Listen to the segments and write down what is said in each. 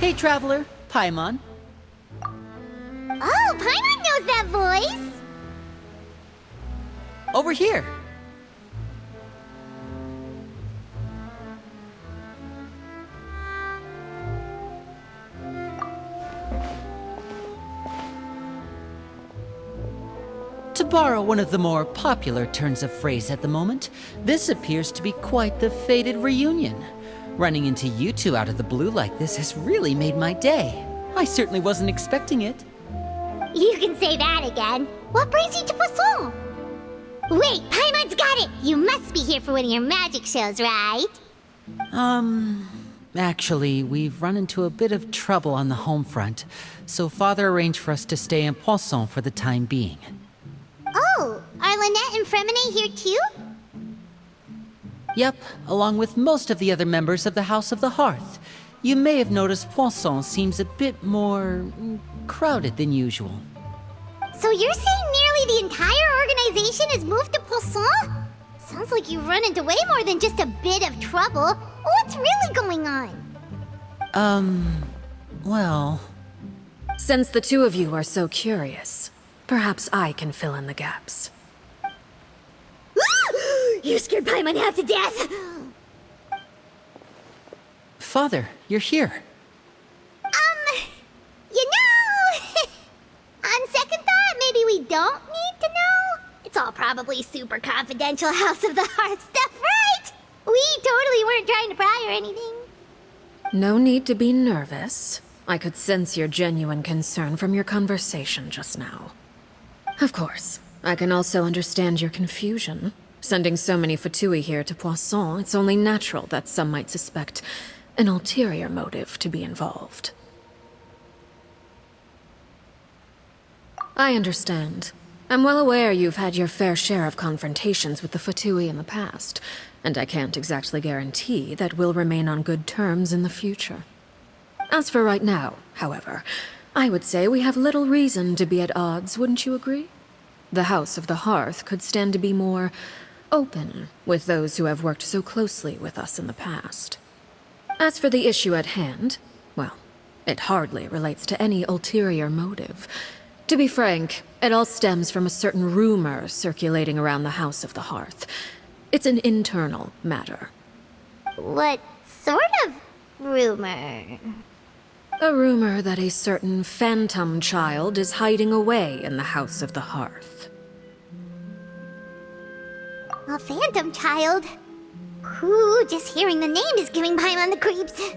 Hey, traveler. Paimon. Oh, Paimon knows that voice! Over here. To borrow one of the more popular turns of phrase at the moment, this appears to be quite the fated reunion. Running into you two out of the blue like this has really made my day. I certainly wasn't expecting it. You can say that again. What brings you to Poisson? Wait, Paimon's got it! You must be here for one of your magic shows, right? Actually, we've run into a bit of trouble on the home front, so Father arranged for us to stay in Poisson for the time being. Oh, are Lynette and Fremine here too? Yep, along with most of the other members of the House of the Hearth. You may have noticed Poisson seems a bit more crowded than usual. So you're saying nearly the entire organization has moved to Poisson? Sounds like you've run into way more than just a bit of trouble. What's really going on? Well... Since the two of you are so curious, perhaps I can fill in the gaps. You scared Paimon half to death! Father, you're here. You know... on second thought, maybe we don't need to know? It's all probably super confidential House of the Hearth stuff, right? We totally weren't trying to pry or anything. No need to be nervous. I could sense your genuine concern from your conversation just now. Of course, I can also understand your confusion. Sending so many Fatui here to Poisson, it's only natural that some might suspect an ulterior motive to be involved. I understand. I'm well aware you've had your fair share of confrontations with the Fatui in the past, and I can't exactly guarantee that we'll remain on good terms in the future. As for right now, however, I would say we have little reason to be at odds, wouldn't you agree? The House of the Hearth could stand to be more open with those who have worked so closely with us in the past. As for the issue at hand, well, it hardly relates to any ulterior motive. To be frank, it all stems from a certain rumor circulating around the House of the Hearth. It's an internal matter. What sort of rumor? A rumor that a certain phantom child is hiding away in the House of the Hearth. A phantom child? Ooh, just hearing the name is giving Paimon the creeps.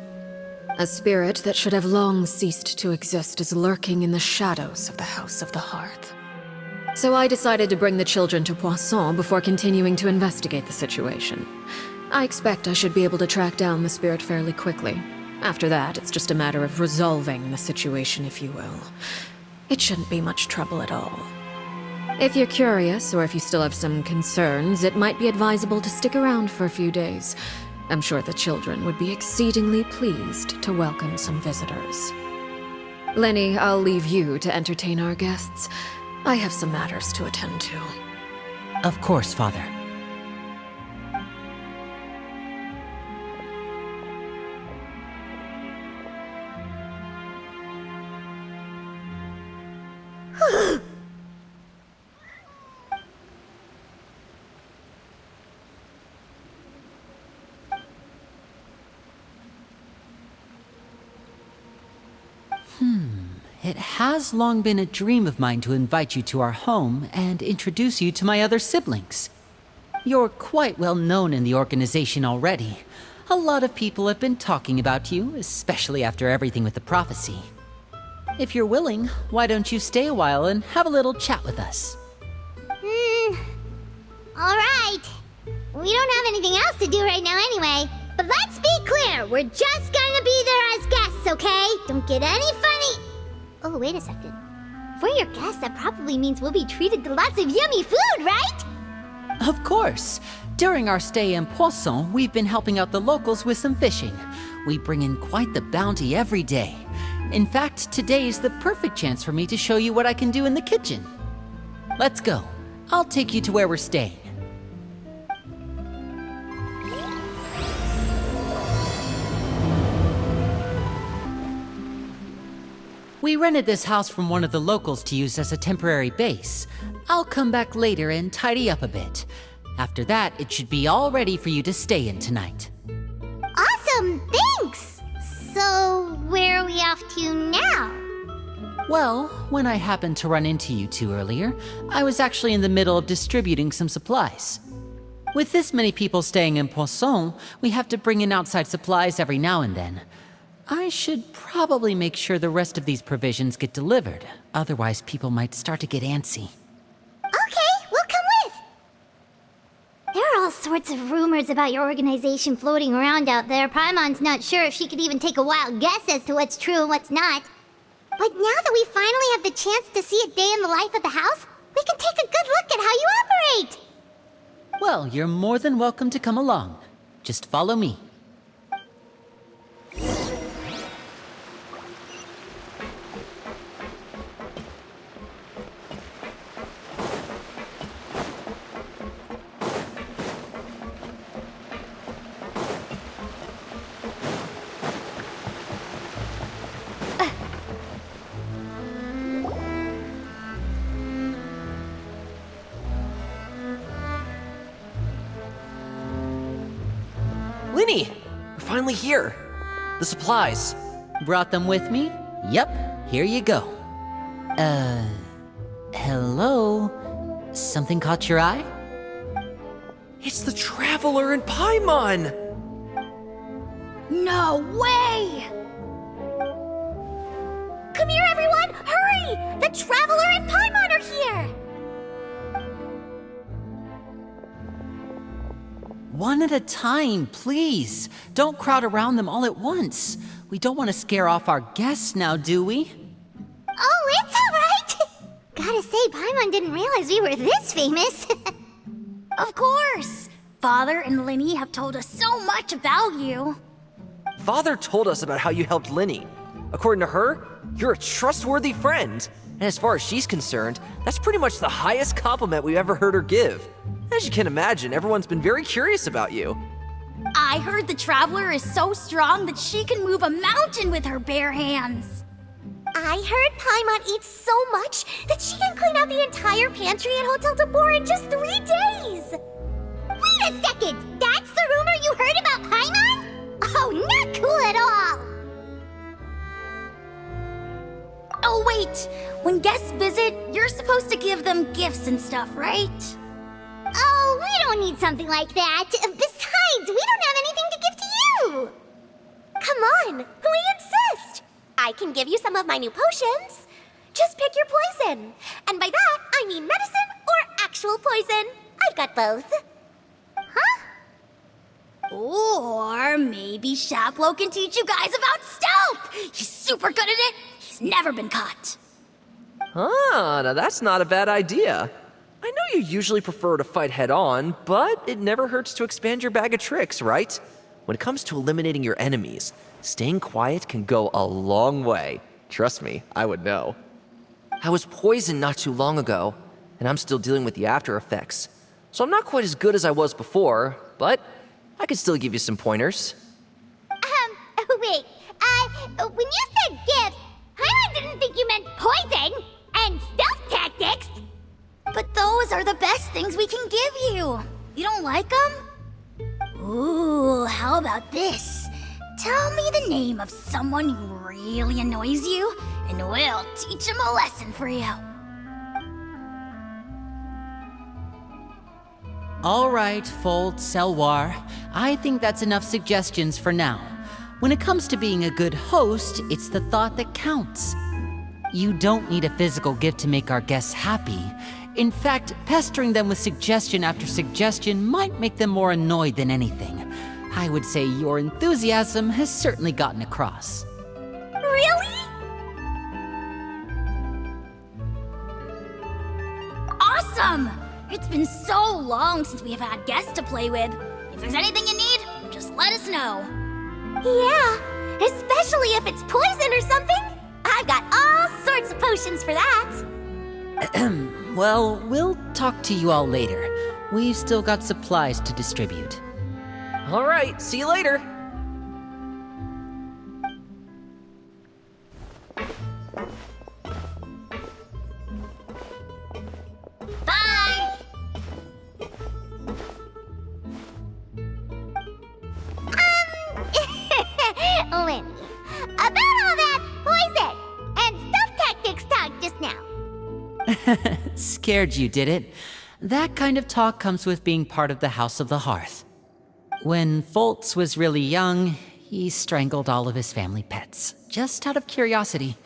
A spirit that should have long ceased to exist is lurking in the shadows of the House of the Hearth. So I decided to bring the children to Poisson before continuing to investigate the situation. I expect I should be able to track down the spirit fairly quickly. After that, it's just a matter of resolving the situation, if you will. It shouldn't be much trouble at all. If you're curious, or if you still have some concerns, it might be advisable to stick around for a few days. I'm sure the children would be exceedingly pleased to welcome some visitors. Lenny, I'll leave you to entertain our guests. I have some matters to attend to. Of course, Father. It has long been a dream of mine to invite you to our home and introduce you to my other siblings. You're quite well known in the organization already. A lot of people have been talking about you, especially after everything with the prophecy. If you're willing, why don't you stay a while and have a little chat with us? Alright. We don't have anything else to do right now anyway. But let's be clear, we're just gonna be there as guests, okay? Don't get any funny... Oh, wait a second. For your guests, that probably means we'll be treated to lots of yummy food, right? Of course. During our stay in Poisson, we've been helping out the locals with some fishing. We bring in quite the bounty every day. In fact, today's the perfect chance for me to show you what I can do in the kitchen. Let's go. I'll take you to where we're staying. We rented this house from one of the locals to use as a temporary base. I'll come back later and tidy up a bit. After that, it should be all ready for you to stay in tonight. Awesome, thanks! So, where are we off to now? Well, when I happened to run into you two earlier, I was actually in the middle of distributing some supplies. With this many people staying in Poisson, we have to bring in outside supplies every now and then. I should probably make sure the rest of these provisions get delivered, otherwise people might start to get antsy. Okay, we'll come with! There are all sorts of rumors about your organization floating around out there. Paimon's not sure if she could even take a wild guess as to what's true and what's not. But now that we finally have the chance to see a day in the life of the house, we can take a good look at how you operate! Well, you're more than welcome to come along. Just follow me. Linny! We're finally here! The supplies. Brought them with me? Yep, here you go. Hello? Something caught your eye? It's the Traveler and Paimon! No way! Come here, everyone! Hurry! The Traveler and Paimon are here! One at a time, please. Don't crowd around them all at once. We don't want to scare off our guests now, do we? Oh, it's alright! Gotta say, Paimon didn't realize we were this famous. Of course! Father and Linny have told us so much about you. Father told us about how you helped Linny. According to her, you're a trustworthy friend. And as far as she's concerned, that's pretty much the highest compliment we've ever heard her give. As you can imagine, everyone's been very curious about you. I heard the Traveler is so strong that she can move a mountain with her bare hands. I heard Paimon eats so much that she can clean out the entire pantry at Hotel de Boer in just 3 days! Wait a second! That's the rumor you heard about Paimon? Oh, not cool at all! Oh wait, when guests visit, you're supposed to give them gifts and stuff, right? Oh, we don't need something like that. Besides, we don't have anything to give to you! Come on, we insist! I can give you some of my new potions. Just pick your poison. And by that, I mean medicine or actual poison. I've got both. Huh? Or maybe Shaplo can teach you guys about stealth! He's super good at it! He's never been caught. Ah, now that's not a bad idea. I know you usually prefer to fight head-on, but it never hurts to expand your bag of tricks, right? When it comes to eliminating your enemies, staying quiet can go a long way. Trust me, I would know. I was poisoned not too long ago, and I'm still dealing with the after effects. So I'm not quite as good as I was before, but I can still give you some pointers. Wait, when you said gifts, Paimon didn't think you meant poison and stealth tactics! But those are the best things we can give you. You don't like them? Ooh, how about this? Tell me the name of someone who really annoys you, and we'll teach him a lesson for you. All right, Fold, Selwar. I think that's enough suggestions for now. When it comes to being a good host, it's the thought that counts. You don't need a physical gift to make our guests happy. In fact, pestering them with suggestion after suggestion might make them more annoyed than anything. I would say your enthusiasm has certainly gotten across. Really? Awesome! It's been so long since we have had guests to play with. If there's anything you need, just let us know. Yeah, especially if it's poison or something. I've got all sorts of potions for that. Well, we'll talk to you all later. We've still got supplies to distribute. All right, see you later. Winnie. About all that poison and stealth tactics talk just now. Scared you, did it? That kind of talk comes with being part of the House of the Hearth. When Foltz was really young, he strangled all of his family pets, just out of curiosity.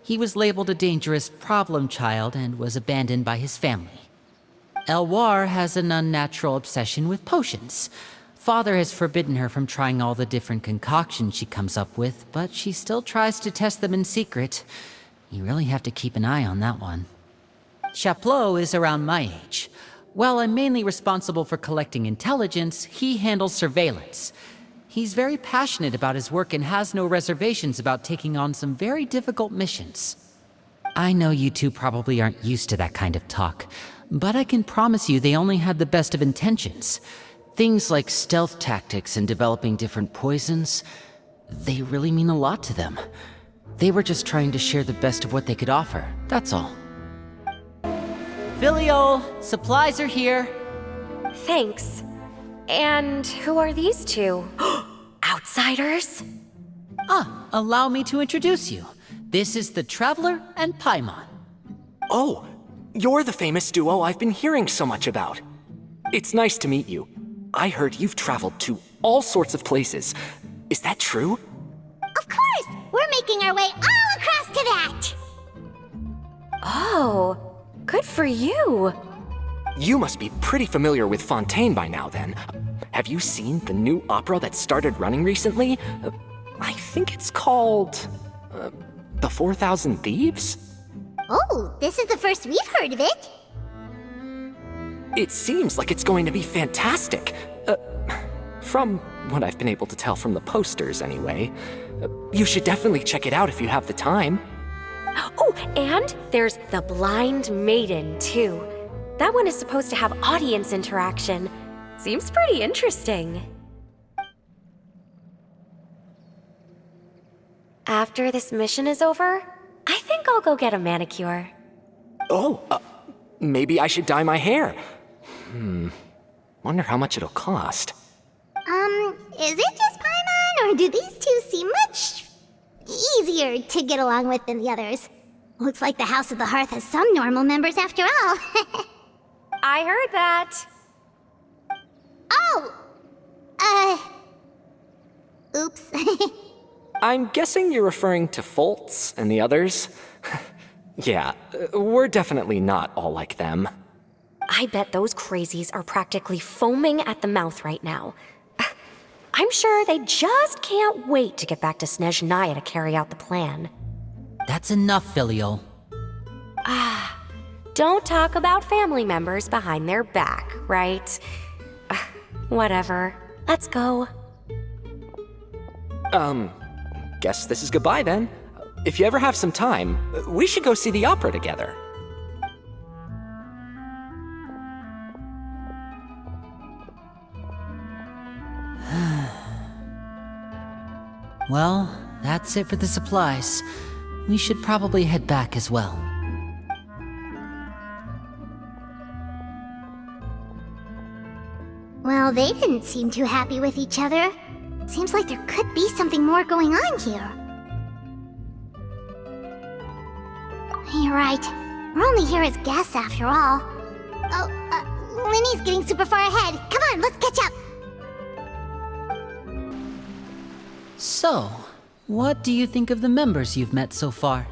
He was labeled a dangerous problem child and was abandoned by his family. Elwar has an unnatural obsession with potions. Father has forbidden her from trying all the different concoctions she comes up with, but she still tries to test them in secret. You really have to keep an eye on that one. Chaplot is around my age. While I'm mainly responsible for collecting intelligence, he handles surveillance. He's very passionate about his work and has no reservations about taking on some very difficult missions. I know you two probably aren't used to that kind of talk, but I can promise you they only had the best of intentions. Things like stealth tactics and developing different poisons, they really mean a lot to them. They were just trying to share the best of what they could offer, that's all. Filiol, supplies are here. Thanks. And who are these two? Outsiders? Allow me to introduce you. This is the Traveler and Paimon. Oh, you're the famous duo I've been hearing so much about. It's nice to meet you. I heard you've traveled to all sorts of places. Is that true? Of course! We're making our way all across to that! Oh, good for you. You must be pretty familiar with Fontaine by now, then. Have you seen the new opera that started running recently? I think it's called... The 4,000 Thieves? Oh, this is the first we've heard of it. It seems like it's going to be fantastic. From what I've been able to tell from the posters, anyway. You should definitely check it out if you have the time. Oh, and there's The Blind Maiden, too. That one is supposed to have audience interaction. Seems pretty interesting. After this mission is over, I think I'll go get a manicure. Oh, maybe I should dye my hair. Wonder how much it'll cost. Is it just Paimon, or do these two seem much easier to get along with than the others? Looks like the House of the Hearth has some normal members after all. I heard that. Oh! Oops. I'm guessing you're referring to Foltz and the others? Yeah, we're definitely not all like them. I bet those crazies are practically foaming at the mouth right now. I'm sure they just can't wait to get back to Snezhnaya to carry out the plan. That's enough, Filiol. Don't talk about family members behind their back, right? Whatever. Let's go. Guess this is goodbye then. If you ever have some time, we should go see the opera together. Well, that's it for the supplies. We should probably head back as well. Well, they didn't seem too happy with each other. Seems like there could be something more going on here. You're right. We're only here as guests after all. Oh, Winnie's getting super far ahead. Come on, let's catch up. So, what do you think of the members you've met so far?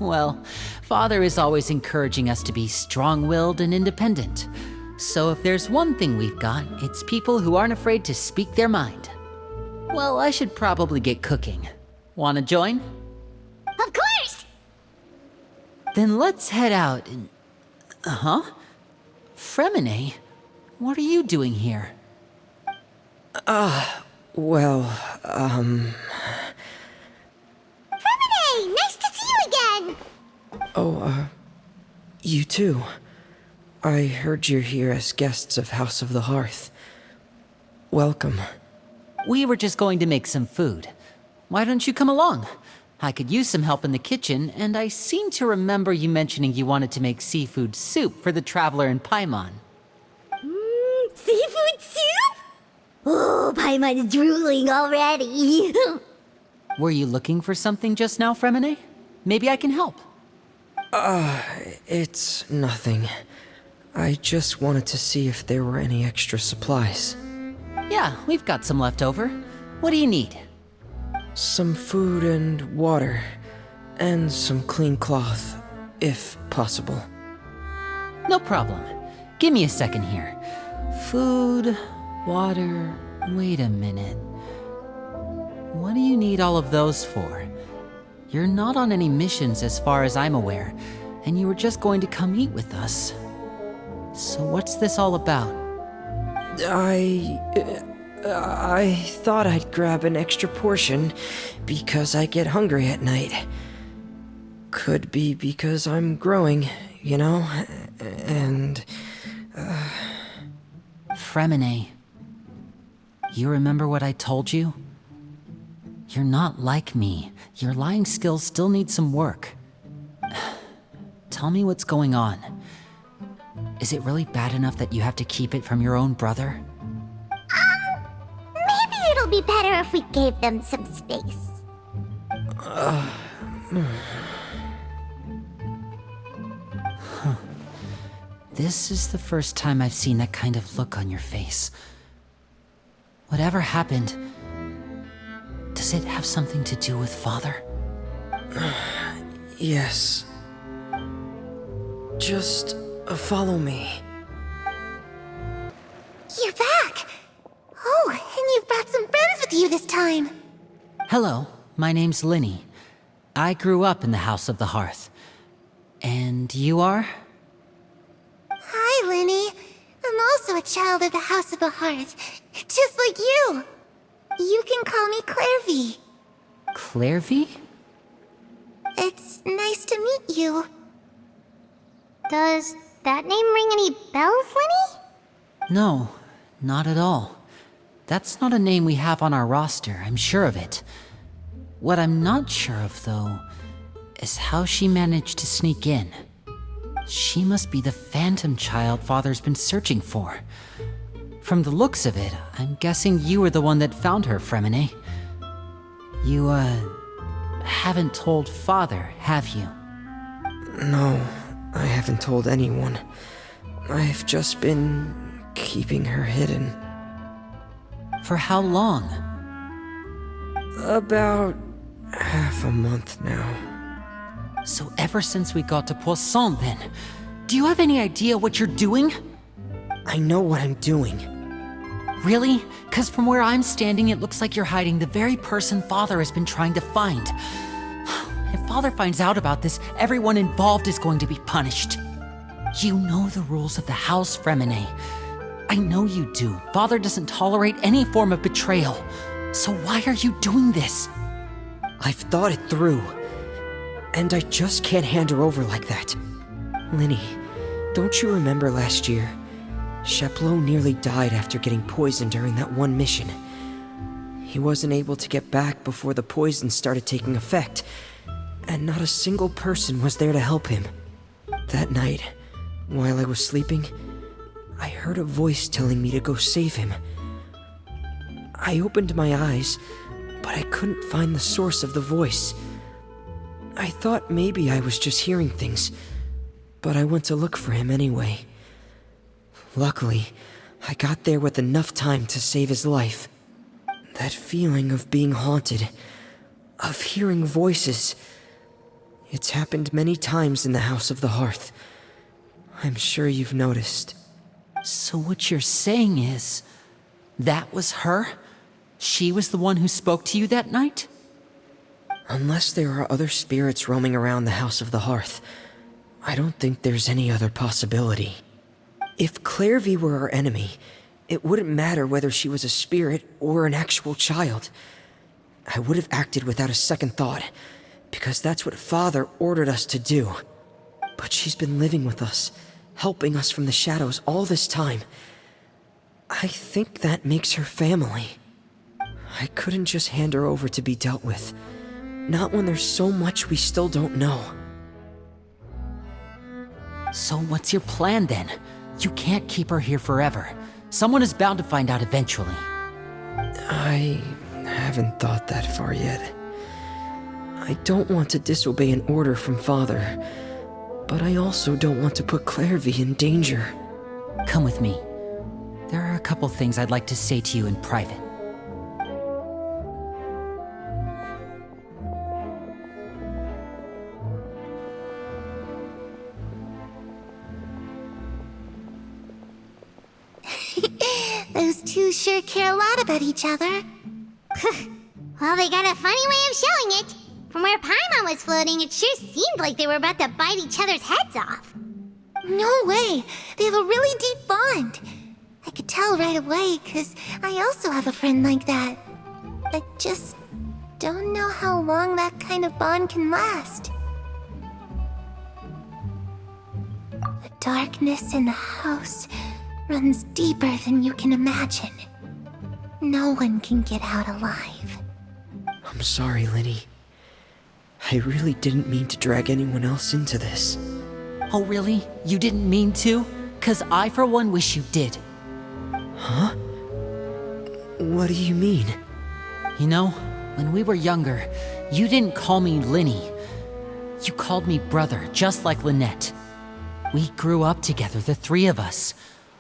Well, Father is always encouraging us to be strong-willed and independent. So if there's one thing we've got, it's people who aren't afraid to speak their mind. Well, I should probably get cooking. Wanna join? Of course! Then let's head out and... Fremine? What are you doing here? Fremine! Nice to see you again! You too. I heard you're here as guests of House of the Hearth. Welcome. We were just going to make some food. Why don't you come along? I could use some help in the kitchen, and I seem to remember you mentioning you wanted to make seafood soup for the Traveler and Paimon. Seafood Oh, Paimon's drooling already. Were you looking for something just now, Fremine? Maybe I can help. It's nothing. I just wanted to see if there were any extra supplies. Yeah, we've got some left over. What do you need? Some food and water. And some clean cloth, if possible. No problem. Give me a second here. Food, water... Wait a minute. What do you need all of those for? You're not on any missions as far as I'm aware, and you were just going to come eat with us. So what's this all about? I thought I'd grab an extra portion because I get hungry at night. Could be because I'm growing, you know? And... Fremine, you remember what I told you? You're not like me. Your lying skills still need some work. Tell me what's going on. Is it really bad enough that you have to keep it from your own brother? Maybe it'll be better if we gave them some space. This is the first time I've seen that kind of look on your face. Whatever happened, does it have something to do with Father? Yes. Just follow me. You're back! Oh, and you've brought some friends with you this time! Hello, my name's Linny. I grew up in the House of the Hearth. And you are? Hi, Linny. I'm also a child of the House of the Hearth, just like you. You can call me Clairvy. Clairvy? It's nice to meet you. Does that name ring any bells, Linny? No, not at all. That's not a name we have on our roster, I'm sure of it. What I'm not sure of, though, is how she managed to sneak in. She must be the phantom child Father's been searching for. From the looks of it, I'm guessing you were the one that found her, Fremine. You, haven't told Father, have you? No, I haven't told anyone. I've just been keeping her hidden. For how long? About half a month now. So ever since we got to Poisson, then? Do you have any idea what you're doing? I know what I'm doing. Really? 'Cause from where I'm standing, it looks like you're hiding the very person Father has been trying to find. If Father finds out about this, everyone involved is going to be punished. You know the rules of the house, Fremine. I know you do. Father doesn't tolerate any form of betrayal. So why are you doing this? I've thought it through. And I just can't hand her over like that. Linny, don't you remember last year? Sheplo nearly died after getting poisoned during that one mission. He wasn't able to get back before the poison started taking effect, and not a single person was there to help him. That night, while I was sleeping, I heard a voice telling me to go save him. I opened my eyes, but I couldn't find the source of the voice. I thought maybe I was just hearing things, but I went to look for him anyway. Luckily, I got there with enough time to save his life. That feeling of being haunted, of hearing voices, it's happened many times in the House of the Hearth. I'm sure you've noticed. So what you're saying is, that was her? She was the one who spoke to you that night? Unless there are other spirits roaming around the House of the Hearth, I don't think there's any other possibility. If Clairvy were our enemy, it wouldn't matter whether she was a spirit or an actual child. I would have acted without a second thought, because that's what Father ordered us to do. But she's been living with us, helping us from the shadows all this time. I think that makes her family. I couldn't just hand her over to be dealt with. Not when there's so much we still don't know. So what's your plan then? You can't keep her here forever. Someone is bound to find out eventually. I haven't thought that far yet. I don't want to disobey an order from Father, but I also don't want to put Clairvy in danger. Come with me. There are a couple things I'd like to say to you in private. Those two sure care a lot about each other. Well, they got a funny way of showing it. From where Paimon was floating, it sure seemed like they were about to bite each other's heads off. No way! They have a really deep bond. I could tell right away, because I also have a friend like that. I just don't know how long that kind of bond can last. The darkness in the house runs deeper than you can imagine. No one can get out alive. I'm sorry, Linny. I really didn't mean to drag anyone else into this. Oh, really? You didn't mean to? 'Cause I, for one, wish you did. Huh? What do you mean? You know, when we were younger, you didn't call me Linny. You called me brother, just like Lynette. We grew up together, the three of us.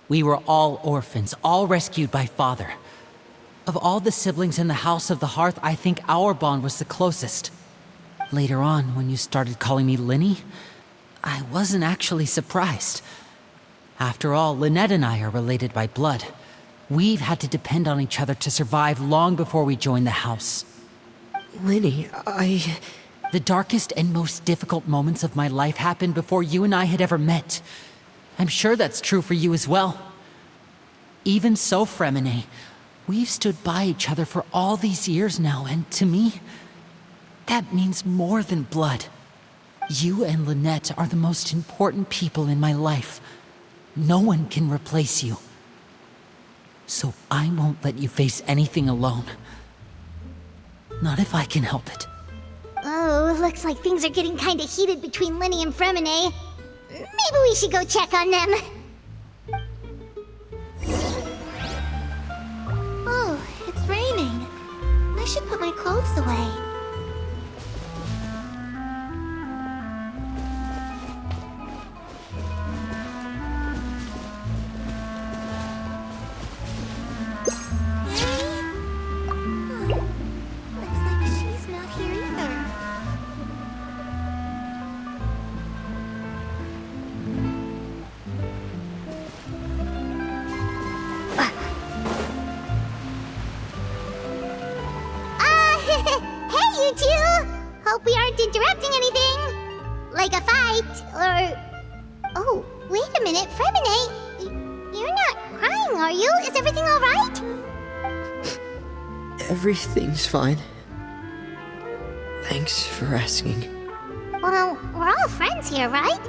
We were all orphans, all rescued by Father. Of all the siblings in the House of the Hearth, I think our bond was the closest. Later on, when you started calling me Linny, I wasn't actually surprised. After all, Lynette and I are related by blood. We've had to depend on each other to survive long before we joined the house. Linny, The darkest and most difficult moments of my life happened before you and I had ever met. I'm sure that's true for you as well. Even so, Fremine, we've stood by each other for all these years now, and to me, that means more than blood. You and Lynette are the most important people in my life. No one can replace you. So I won't let you face anything alone. Not if I can help it. Oh, looks like things are getting kinda heated between Linny and Fremine. Maybe we should go check on them. Oh, it's raining. I should put my clothes away. Looks like she's not here either. Hey, you two! Hope we aren't interrupting anything. Like a fight, or... Oh, wait a minute, Fremine. You're not crying, are you? Is everything alright? everything's fine. Thanks for asking. Well, we're all friends here, right?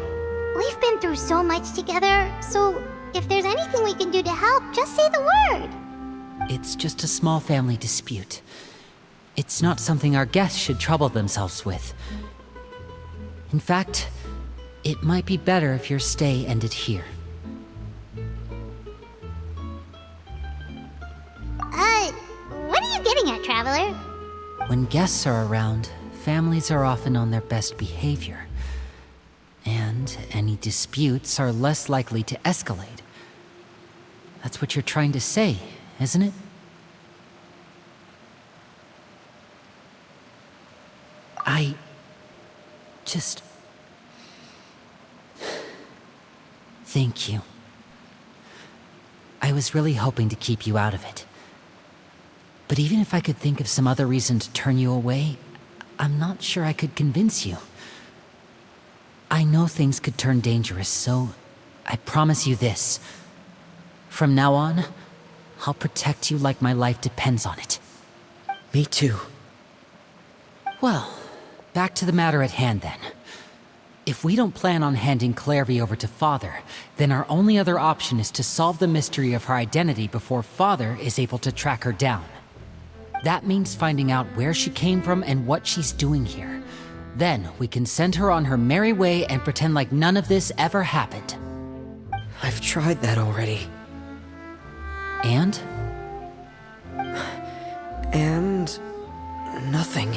We've been through so much together, so if there's anything we can do to help, just say the word. It's just a small family dispute. It's not something our guests should trouble themselves with. In fact, it might be better if your stay ended here. What are you getting at, Traveler? When guests are around, families are often on their best behavior. And any disputes are less likely to escalate. That's what you're trying to say, isn't it? I just... Thank you. I was really hoping to keep you out of it. But even if I could think of some other reason to turn you away, I'm not sure I could convince you. I know things could turn dangerous, so I promise you this. From now on, I'll protect you like my life depends on it. Me too. Well, back to the matter at hand then. If we don't plan on handing Clairvy over to Father, then our only other option is to solve the mystery of her identity before Father is able to track her down. That means finding out where she came from and what she's doing here. Then we can send her on her merry way and pretend like none of this ever happened. I've tried that already. And? And nothing.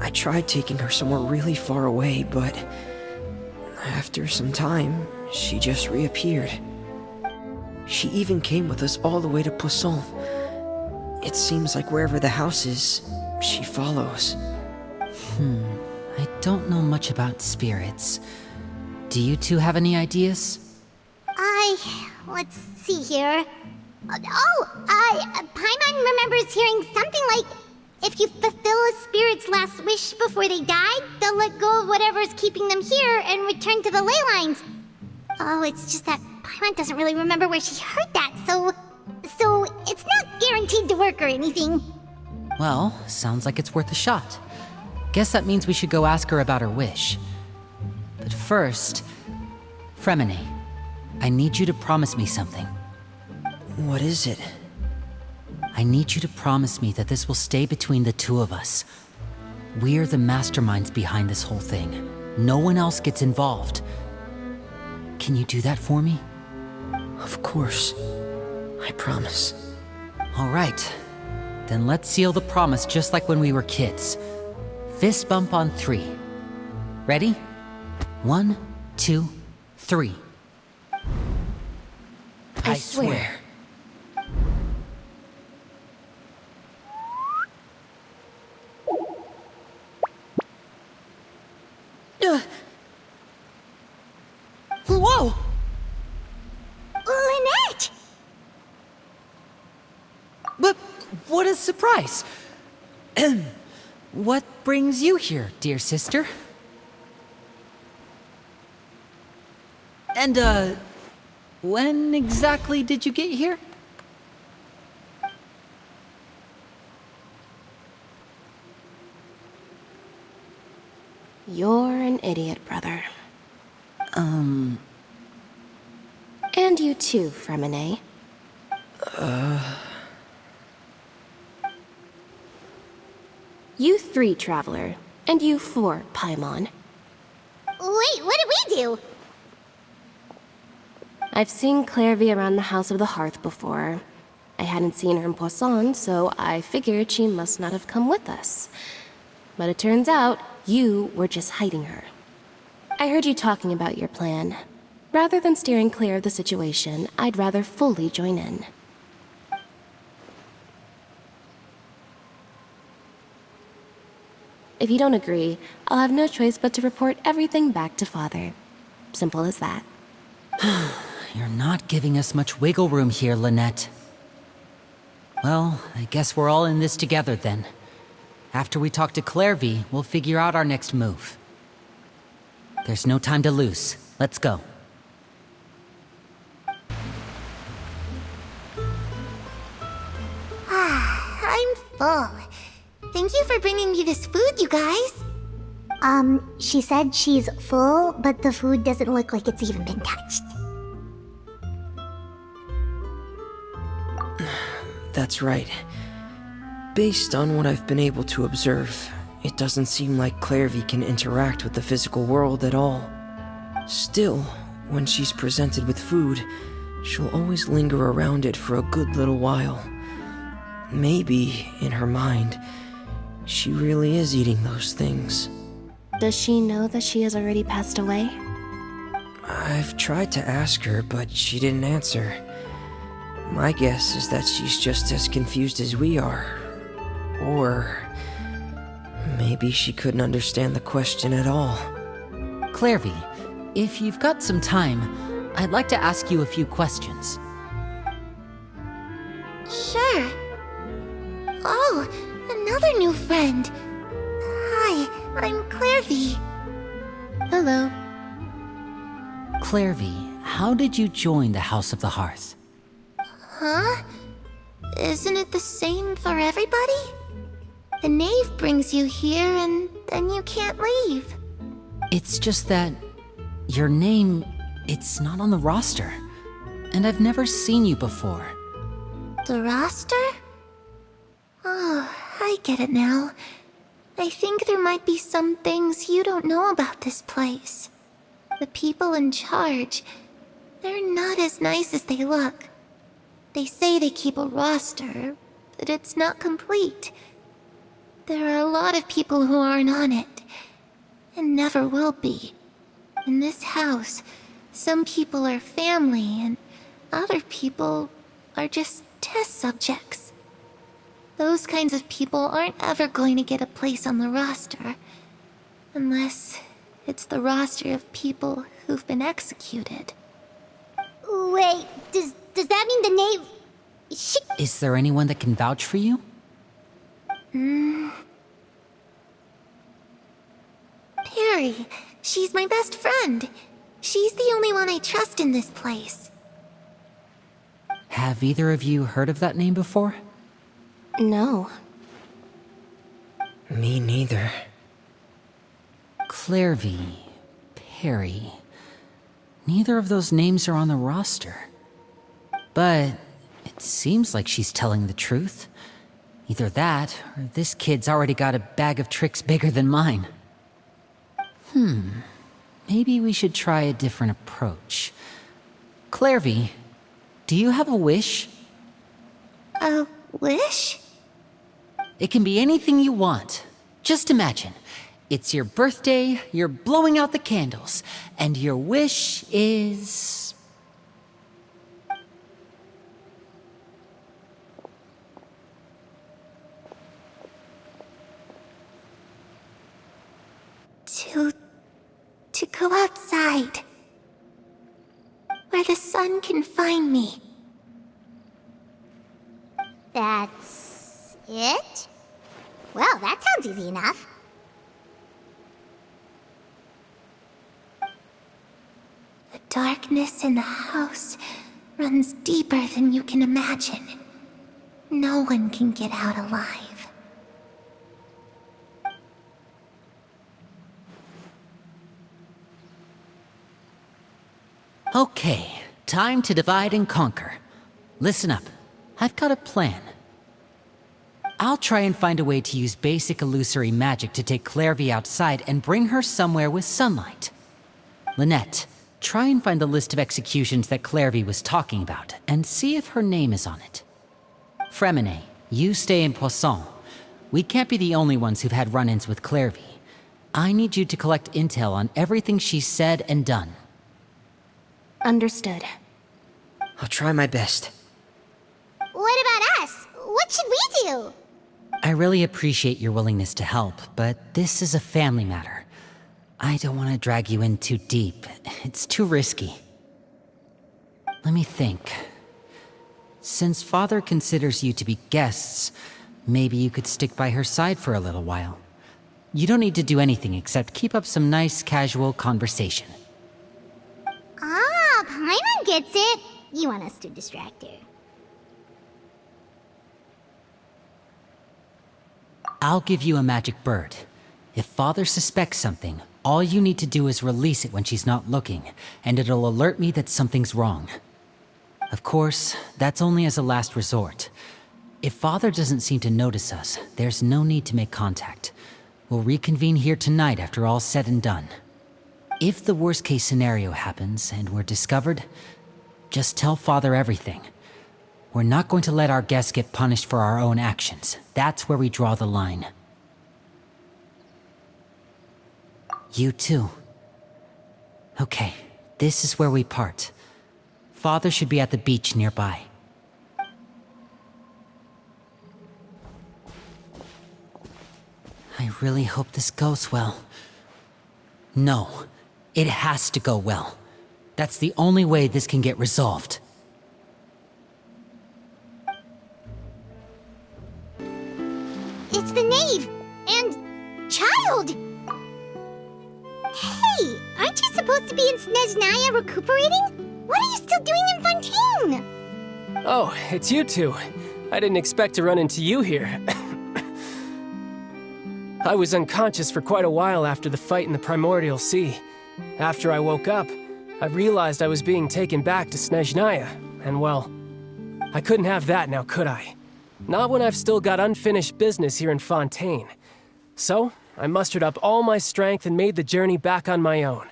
I tried taking her somewhere really far away, but after some time, she just reappeared. She even came with us all the way to Poisson. It seems like wherever the house is, she follows. I don't know much about spirits. Do you two have any ideas? Let's see here. Paimon remembers hearing something like, if you fulfill a spirit's last wish before they die, they'll let go of whatever's keeping them here and return to the ley lines. Oh, it's just that Paimon doesn't really remember where she heard that, so it's not guaranteed to work or anything. Well, sounds like it's worth a shot. Guess that means we should go ask her about her wish. But first, Fremine, I need you to promise me something. What is it? I need you to promise me that this will stay between the two of us. We're the masterminds behind this whole thing. No one else gets involved. Can you do that for me? Of course. I promise. All right. Then let's seal the promise just like when we were kids. Fist bump on 3. Ready? 1, 2, 3. I swear. Whoa! Lynette! But what a surprise! What brings you here, dear sister? And, when exactly did you get here? You're an idiot, brother. And you too, Fremine. You 3, Traveler. And you 4, Paimon. Wait, what did we do? I've seen Clairvy around the House of the Hearth before. I hadn't seen her in Poisson, so I figured she must not have come with us. But it turns out, you were just hiding her. I heard you talking about your plan. Rather than steering clear of the situation, I'd rather fully join in. If you don't agree, I'll have no choice but to report everything back to Father. Simple as that. You're not giving us much wiggle room here, Lynette. Well, I guess we're all in this together then. After we talk to Clairvy, we'll figure out our next move. There's no time to lose. Let's go. I'm full. Thank you for bringing me this food, you guys. She said she's full, but the food doesn't look like it's even been touched. That's right. Based on what I've been able to observe, it doesn't seem like Clairvy can interact with the physical world at all. Still, when she's presented with food, she'll always linger around it for a good little while. Maybe, in her mind, she really is eating those things. Does she know that she has already passed away? I've tried to ask her, but she didn't answer. My guess is that she's just as confused as we are. Or maybe she couldn't understand the question at all. Clairvy, if you've got some time, I'd like to ask you a few questions. Sure. Oh, another new friend. Hi, I'm Clairvy. Hello. Clairvy, how did you join the House of the Hearth? Huh? Isn't it the same for everybody? The knave brings you here and then you can't leave. It's just that your name, it's not on the roster. And I've never seen you before. The roster? Oh, I get it now. I think there might be some things you don't know about this place. The people in charge, they're not as nice as they look. They say they keep a roster, that it's not complete. There are a lot of people who aren't on it, and never will be. In this house, some people are family, and other people are just test subjects. Those kinds of people aren't ever going to get a place on the roster, unless it's the roster of people who've been executed. Wait, does that mean the knave... Is there anyone that can vouch for you? Perry, she's my best friend. She's the only one I trust in this place. Have either of you heard of that name before? No. Me neither. Clairvy, Perry. Neither of those names are on the roster. But it seems like she's telling the truth. Either that, or this kid's already got a bag of tricks bigger than mine. Maybe we should try a different approach. Clairvy, do you have a wish? A wish? It can be anything you want. Just imagine. It's your birthday, you're blowing out the candles, and your wish is... To go outside. Where the sun can find me. That's... it? Well, that sounds easy enough. The darkness in the house runs deeper than you can imagine. No one can get out alive. Okay, time to divide and conquer. Listen up, I've got a plan. I'll try and find a way to use basic illusory magic to take Clairvy outside and bring her somewhere with sunlight. Lynette, try and find the list of executions that Clairvy was talking about, and see if her name is on it. Fremine, you stay in Poisson. We can't be the only ones who've had run-ins with Clairvy. I need you to collect intel on everything she's said and done. Understood. I'll try my best. What about us? What should we do? I really appreciate your willingness to help, but this is a family matter. I don't want to drag you in too deep. It's too risky. Let me think. Since Father considers you to be guests, maybe you could stick by her side for a little while. You don't need to do anything except keep up some nice, casual conversation. Ah, Paimon gets it. You want us to distract her. I'll give you a magic bird. If Father suspects something, all you need to do is release it when she's not looking, and it'll alert me that something's wrong. Of course, that's only as a last resort. If Father doesn't seem to notice us, there's no need to make contact. We'll reconvene here tonight after all's said and done. If the worst-case scenario happens and we're discovered, just tell Father everything. We're not going to let our guests get punished for our own actions. That's where we draw the line. You too. Okay, this is where we part. Father should be at the beach nearby. I really hope this goes well. No, it has to go well. That's the only way this can get resolved. It's the knave! And... child! Hey, aren't you supposed to be in Snezhnaya recuperating? What are you still doing in Fontaine? Oh, it's you two. I didn't expect to run into you here. I was unconscious for quite a while after the fight in the Primordial Sea. After I woke up, I realized I was being taken back to Snezhnaya, and well, I couldn't have that now, could I? Not when I've still got unfinished business here in Fontaine. So, I mustered up all my strength and made the journey back on my own.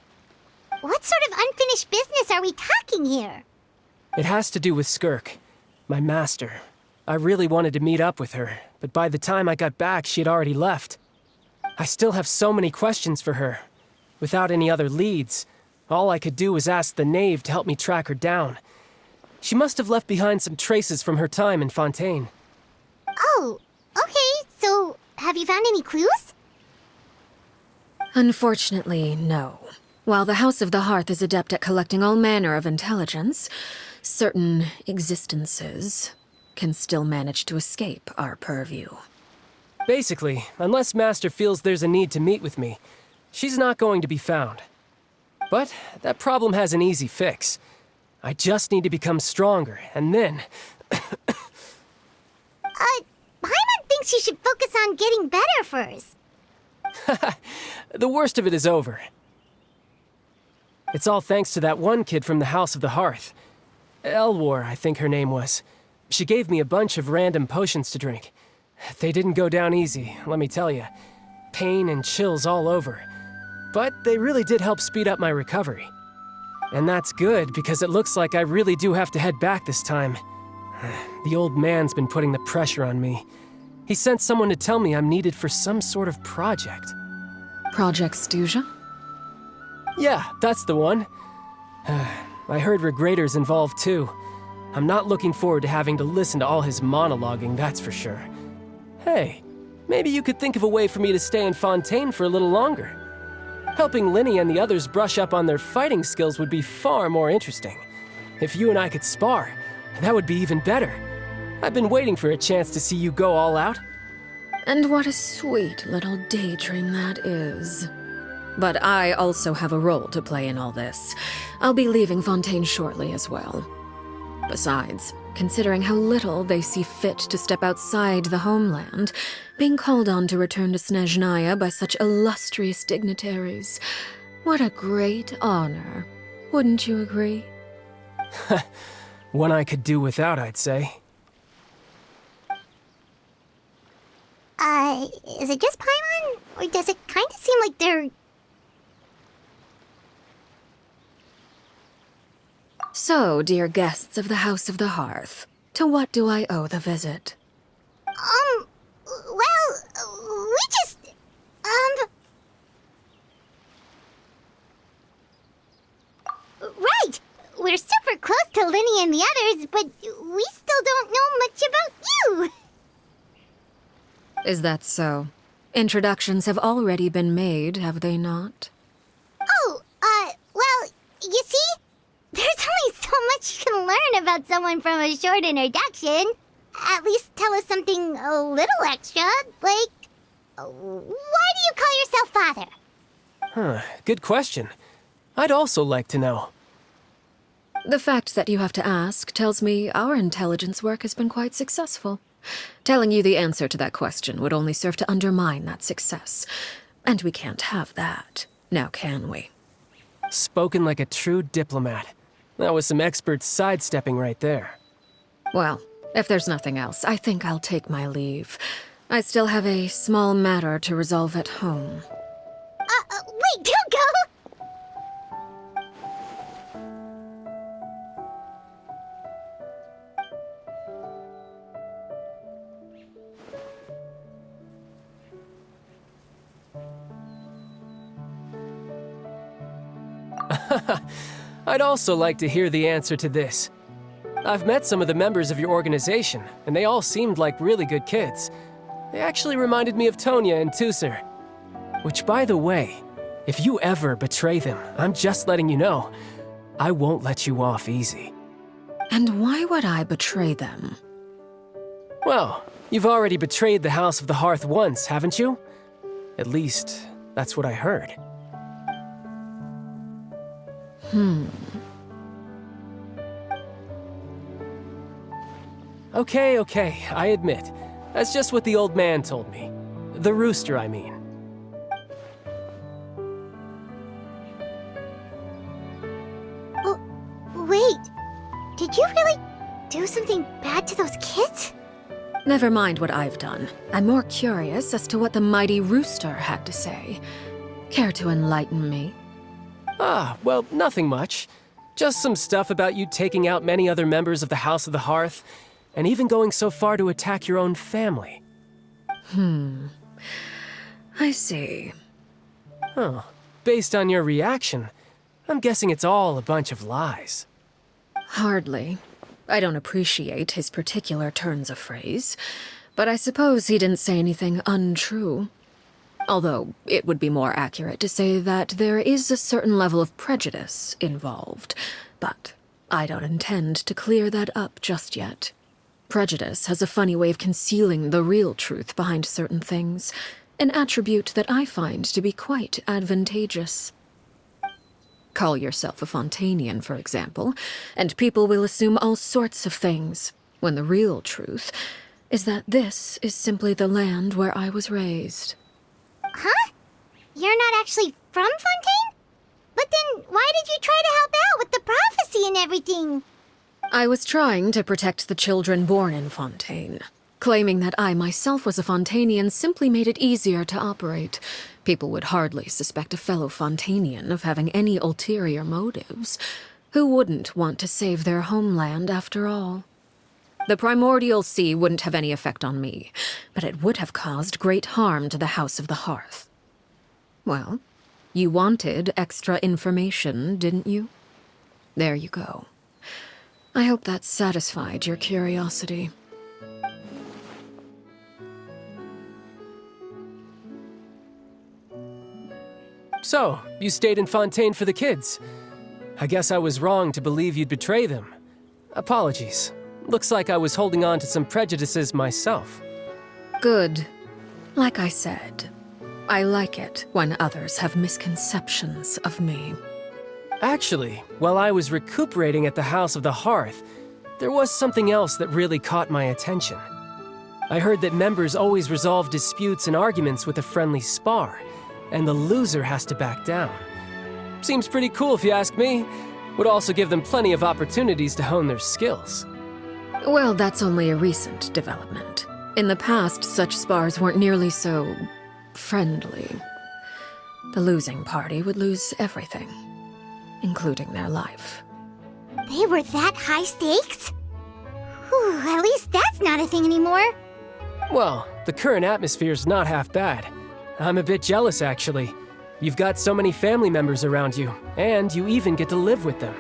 What sort of unfinished business are we talking here? It has to do with Skirk, my master. I really wanted to meet up with her, but by the time I got back, she had already left. I still have so many questions for her. Without any other leads, all I could do was ask the knave to help me track her down. She must have left behind some traces from her time in Fontaine. Oh, okay, so have you found any clues? Unfortunately, no. While the House of the Hearth is adept at collecting all manner of intelligence, certain existences can still manage to escape our purview. Basically, unless Master feels there's a need to meet with me, she's not going to be found. But that problem has an easy fix. I just need to become stronger, and then... Paimon thinks you should focus on getting better first. The worst of it is over. It's all thanks to that one kid from the House of the Hearth. Elwar, I think her name was. She gave me a bunch of random potions to drink. They didn't go down easy, let me tell you. Pain and chills all over. But they really did help speed up my recovery. And that's good, because it looks like I really do have to head back this time. The old man's been putting the pressure on me. He sent someone to tell me I'm needed for some sort of project. Project Stuja? Yeah, that's the one. I heard Regrader's involved too. I'm not looking forward to having to listen to all his monologuing, that's for sure. Hey, maybe you could think of a way for me to stay in Fontaine for a little longer. Helping Linny and the others brush up on their fighting skills would be far more interesting. If you and I could spar, that would be even better. I've been waiting for a chance to see you go all out. And what a sweet little daydream that is. But I also have a role to play in all this. I'll be leaving Fontaine shortly as well. Besides, considering how little they see fit to step outside the homeland, being called on to return to Snezhnaya by such illustrious dignitaries, what a great honor. Wouldn't you agree? One I could do without, I'd say. Is it just Paimon? Or does it kind of seem like they're... So, dear guests of the House of the Hearth, to what do I owe the visit? Well, we just... Right! We're super close to Linny and the others, but we still don't know much about you! Is that so? Introductions have already been made, have they not? Oh, well, you see? There's only so much you can learn about someone from a short introduction. At least tell us something a little extra, like... Why do you call yourself father? Huh, good question. I'd also like to know. The fact that you have to ask tells me our intelligence work has been quite successful. Telling you the answer to that question would only serve to undermine that success. And we can't have that, now can we? Spoken like a true diplomat. That was some expert sidestepping right there. Well, if there's nothing else, I think I'll take my leave. I still have a small matter to resolve at home. Wait, don't go! I'd also like to hear the answer to this. I've met some of the members of your organization, and they all seemed like really good kids. They actually reminded me of Tonya and Tusser. Which, by the way, if you ever betray them, I'm just letting you know, I won't let you off easy. And why would I betray them? Well, you've already betrayed the House of the Hearth once, haven't you? At least, that's what I heard. Okay, I admit. That's just what the old man told me. The rooster, I mean. Oh, wait. Did you really do something bad to those kids? Never mind what I've done. I'm more curious as to what the mighty rooster had to say. Care to enlighten me? Well, nothing much. Just some stuff about you taking out many other members of the House of the Hearth, and even going so far to attack your own family. I see. Huh. Based on your reaction, I'm guessing it's all a bunch of lies. Hardly. I don't appreciate his particular turns of phrase, but I suppose he didn't say anything untrue. Although, it would be more accurate to say that there is a certain level of prejudice involved, but I don't intend to clear that up just yet. Prejudice has a funny way of concealing the real truth behind certain things, an attribute that I find to be quite advantageous. Call yourself a Fontanian, for example, and people will assume all sorts of things, when the real truth is that this is simply the land where I was raised. Huh? You're not actually from Fontaine? But then why did you try to help out with the prophecy and everything? I was trying to protect the children born in Fontaine. Claiming that I myself was a Fontanian simply made it easier to operate. People would hardly suspect a fellow Fontanian of having any ulterior motives. Who wouldn't want to save their homeland after all? The primordial sea wouldn't have any effect on me, but it would have caused great harm to the House of the Hearth. Well, you wanted extra information, didn't you? There you go. I hope that satisfied your curiosity. So, you stayed in Fontaine for the kids. I guess I was wrong to believe you'd betray them. Apologies. Looks like I was holding on to some prejudices myself. Good. Like I said, I like it when others have misconceptions of me. Actually, while I was recuperating at the House of the Hearth, there was something else that really caught my attention. I heard that members always resolve disputes and arguments with a friendly spar, and the loser has to back down. Seems pretty cool if you ask me. Would also give them plenty of opportunities to hone their skills. Well, that's only a recent development. In the past, such spars weren't nearly so friendly. The losing party would lose everything, including their life. They were that high stakes? Whew, at least that's not a thing anymore. Well, the current atmosphere's not half bad. I'm a bit jealous, actually. You've got so many family members around you, and you even get to live with them.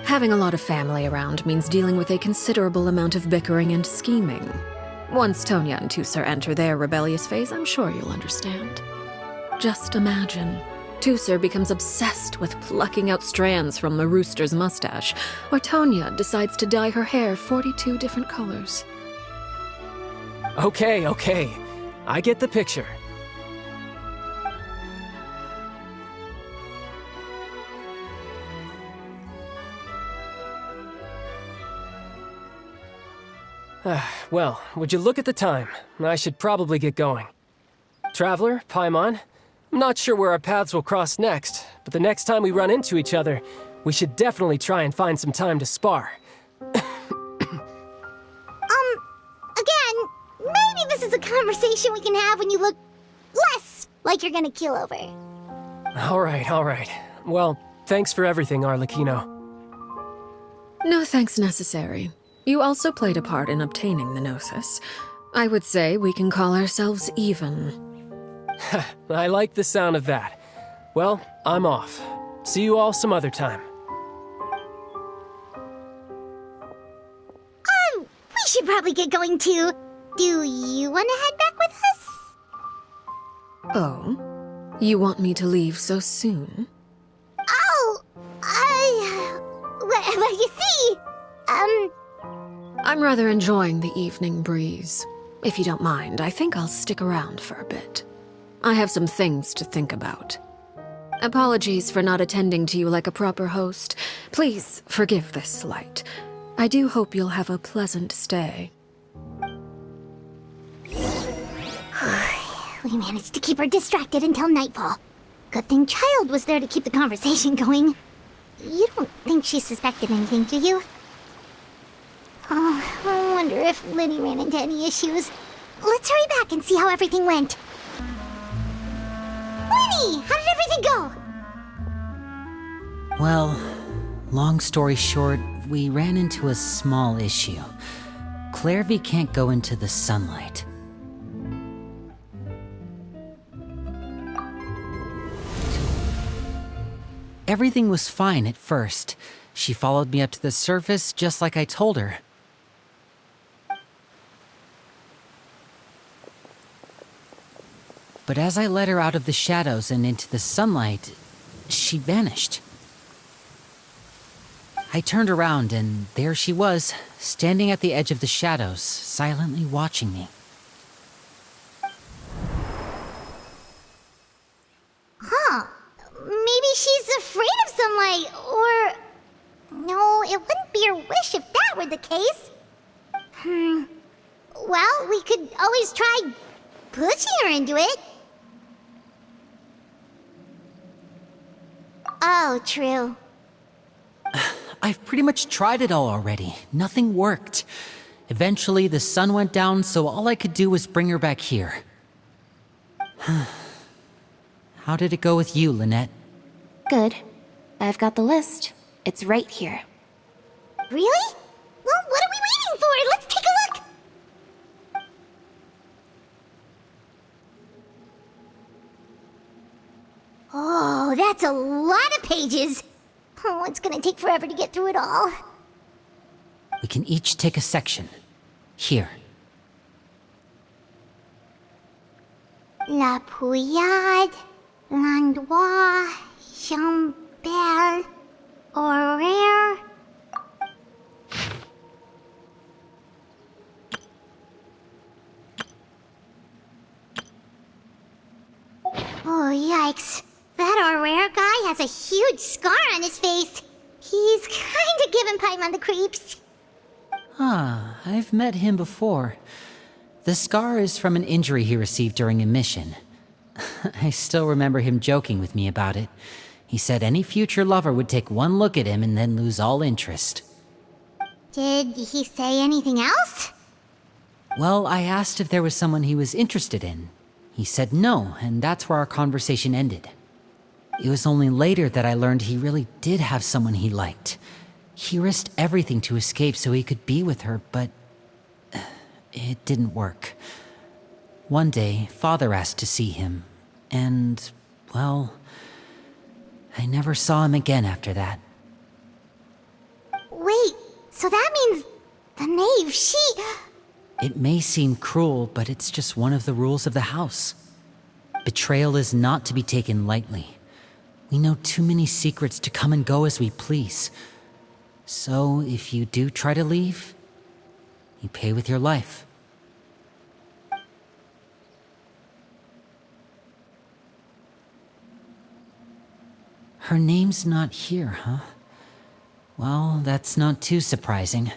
Having a lot of family around means dealing with a considerable amount of bickering and scheming. Once Tonya and Tusser enter their rebellious phase, I'm sure you'll understand. Just imagine. Tusser becomes obsessed with plucking out strands from the rooster's mustache, or Tonya decides to dye her hair 42 different colors. Okay. I get the picture. Well, would you look at the time? I should probably get going. Traveler, Paimon, I'm not sure where our paths will cross next, but the next time we run into each other, we should definitely try and find some time to spar. Again, maybe this is a conversation we can have when you look less like you're gonna keel over. All right. Well, thanks for everything, Arlecchino. No thanks necessary. You also played a part in obtaining the Gnosis. I would say we can call ourselves even. I like the sound of that. Well, I'm off. See you all some other time. We should probably get going too. Do you want to head back with us? Oh? You want me to leave so soon? Oh, well, you see, I'm rather enjoying the evening breeze. If you don't mind, I think I'll stick around for a bit. I have some things to think about. Apologies for not attending to you like a proper host. Please forgive this slight. I do hope you'll have a pleasant stay. We managed to keep her distracted until nightfall. Good thing Child was there to keep the conversation going. You don't think she suspected anything, do you? Oh, I wonder if Liddy ran into any issues. Let's hurry back and see how everything went. Liddy, how did everything go? Well, long story short, we ran into a small issue. Clairvy can't go into the sunlight. Everything was fine at first. She followed me up to the surface just like I told her. But as I led her out of the shadows and into the sunlight, she vanished. I turned around and there she was, standing at the edge of the shadows, silently watching me. Huh. Maybe she's afraid of sunlight, or... No, it wouldn't be her wish if that were the case. Well, we could always try pushing her into it. Oh, true. I've pretty much tried it all already. Nothing worked. Eventually, the sun went down, so all I could do was bring her back here. How did it go with you, Lynette? Good. I've got the list. It's right here. Really? Well, what are we waiting for? Let's take a look! Oh, that's a lot of pages. Oh, it's gonna take forever to get through it all. We can each take a section. Here. La Pouillade, L'Endroit, Chambel, Horaire. Oh, yikes. That Horaire guy has a huge scar on his face. He's kinda giving Paimon the creeps. I've met him before. The scar is from an injury he received during a mission. I still remember him joking with me about it. He said any future lover would take one look at him and then lose all interest. Did he say anything else? Well, I asked if there was someone he was interested in. He said no, and that's where our conversation ended. It was only later that I learned he really did have someone he liked. He risked everything to escape so he could be with her, but it didn't work. One day, Father asked to see him, and, well, I never saw him again after that. Wait, so that means the knave, she... It may seem cruel, but it's just one of the rules of the house. Betrayal is not to be taken lightly. We know too many secrets to come and go as we please. So, if you do try to leave, you pay with your life. Her name's not here, huh? Well, that's not too surprising.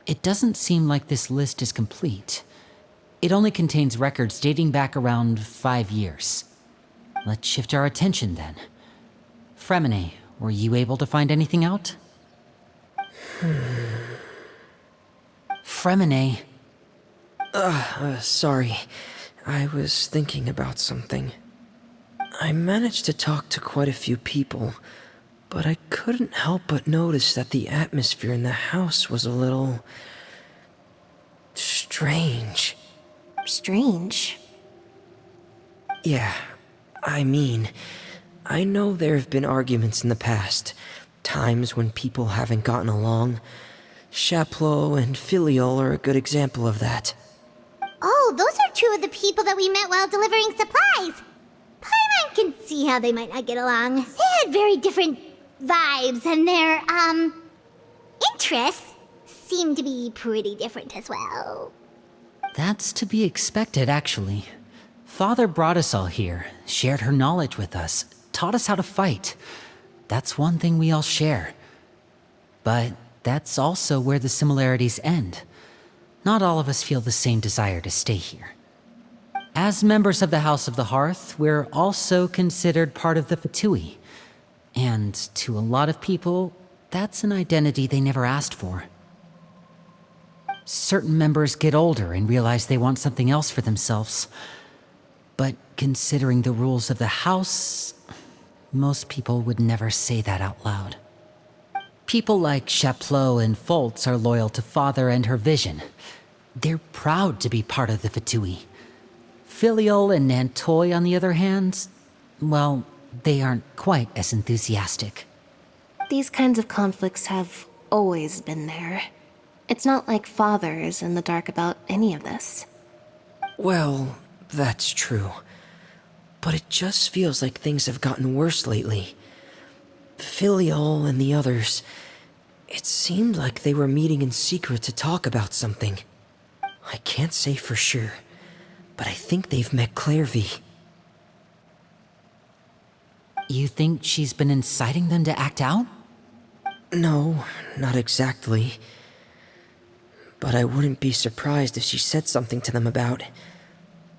It doesn't seem like this list is complete. It only contains records dating back around 5 years. Let's shift our attention then. Fremine, were you able to find anything out? Fremine. Sorry. I was thinking about something. I managed to talk to quite a few people, but I couldn't help but notice that the atmosphere in the house was a little... strange. Strange? Yeah, I mean, I know there have been arguments in the past, times when people haven't gotten along. Chaplot and Filiol are a good example of that. Oh, those are two of the people that we met while delivering supplies. Paimon can see how they might not get along. They had very different vibes, and their, interests seem to be pretty different as well. That's to be expected, actually. Father brought us all here, shared her knowledge with us, taught us how to fight. That's one thing we all share. But that's also where the similarities end. Not all of us feel the same desire to stay here. As members of the House of the Hearth, we're also considered part of the Fatui. And to a lot of people, that's an identity they never asked for. Certain members get older and realize they want something else for themselves. But considering the rules of the house, most people would never say that out loud. People like Chaplot and Foltz are loyal to Father and her vision. They're proud to be part of the Fatui. Filiol and Nantoy, on the other hand, well, they aren't quite as enthusiastic. These kinds of conflicts have always been there. It's not like Father is in the dark about any of this. Well, that's true. But it just feels like things have gotten worse lately. Filiol and the others, it seemed like they were meeting in secret to talk about something. I can't say for sure, but I think they've met Clairvy. You think she's been inciting them to act out? No, not exactly. But I wouldn't be surprised if she said something to them about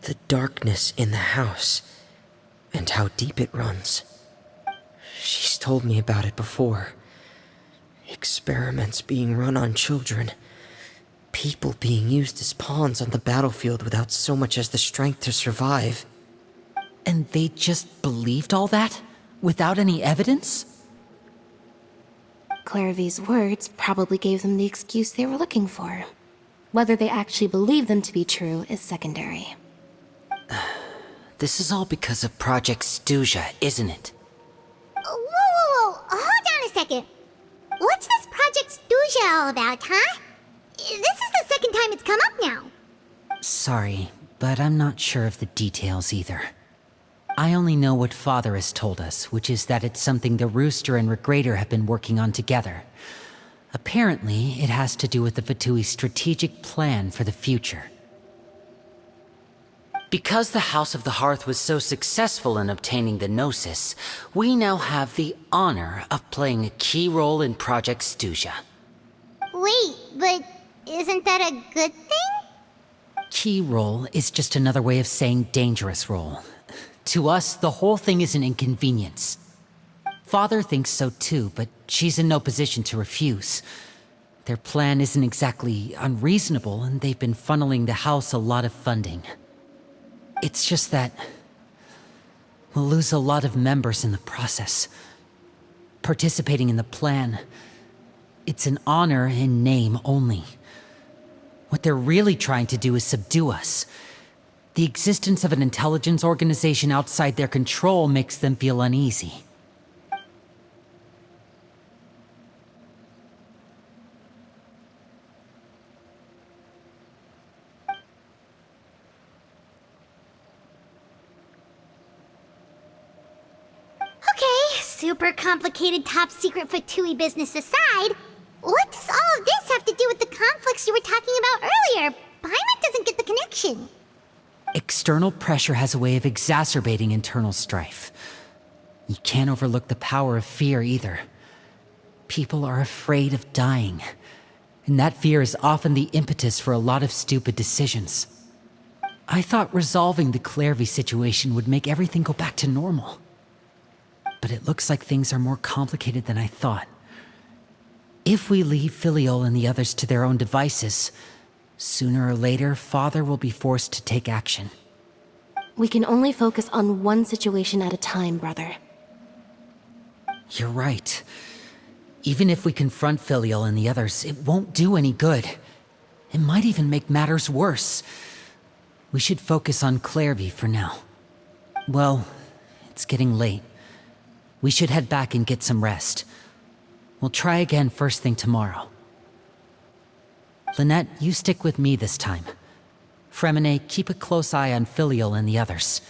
the darkness in the house and how deep it runs. She's told me about it before. Experiments being run on children. People being used as pawns on the battlefield without so much as the strength to survive. And they just believed all that? Without any evidence? Clairvy's words probably gave them the excuse they were looking for. Whether they actually believe them to be true is secondary. This is all because of Project Stuja, isn't it? Whoa. Hold on a second. What's this Project Stuja all about, huh? This is the second time it's come up now. Sorry, but I'm not sure of the details either. I only know what Father has told us, which is that it's something the Rooster and Regrator have been working on together. Apparently, it has to do with the Fatui's strategic plan for the future. Because the House of the Hearth was so successful in obtaining the Gnosis, we now have the honor of playing a key role in Project Stuja. Wait, but isn't that a good thing? Key role is just another way of saying dangerous role. To us, the whole thing is an inconvenience. Father thinks so too, but she's in no position to refuse. Their plan isn't exactly unreasonable, and they've been funneling the house a lot of funding. It's just that we'll lose a lot of members in the process. Participating in the plan, it's an honor in name only. What they're really trying to do is subdue us. The existence of an intelligence organization outside their control makes them feel uneasy. Okay, super complicated top secret Fatui business aside, what does all of this have to do with the conflicts you were talking about earlier? Paimon doesn't get the connection. External pressure has a way of exacerbating internal strife. You can't overlook the power of fear either. People are afraid of dying, and that fear is often the impetus for a lot of stupid decisions. I thought resolving the Clairvy situation would make everything go back to normal. But it looks like things are more complicated than I thought. If we leave Filiol and the others to their own devices, sooner or later, Father will be forced to take action. We can only focus on one situation at a time, brother. You're right. Even if we confront Filiol and the others, it won't do any good. It might even make matters worse. We should focus on Clairvy for now. Well, it's getting late. We should head back and get some rest. We'll try again first thing tomorrow. Lynette, you stick with me this time. Fremine, keep a close eye on Filiol and the others.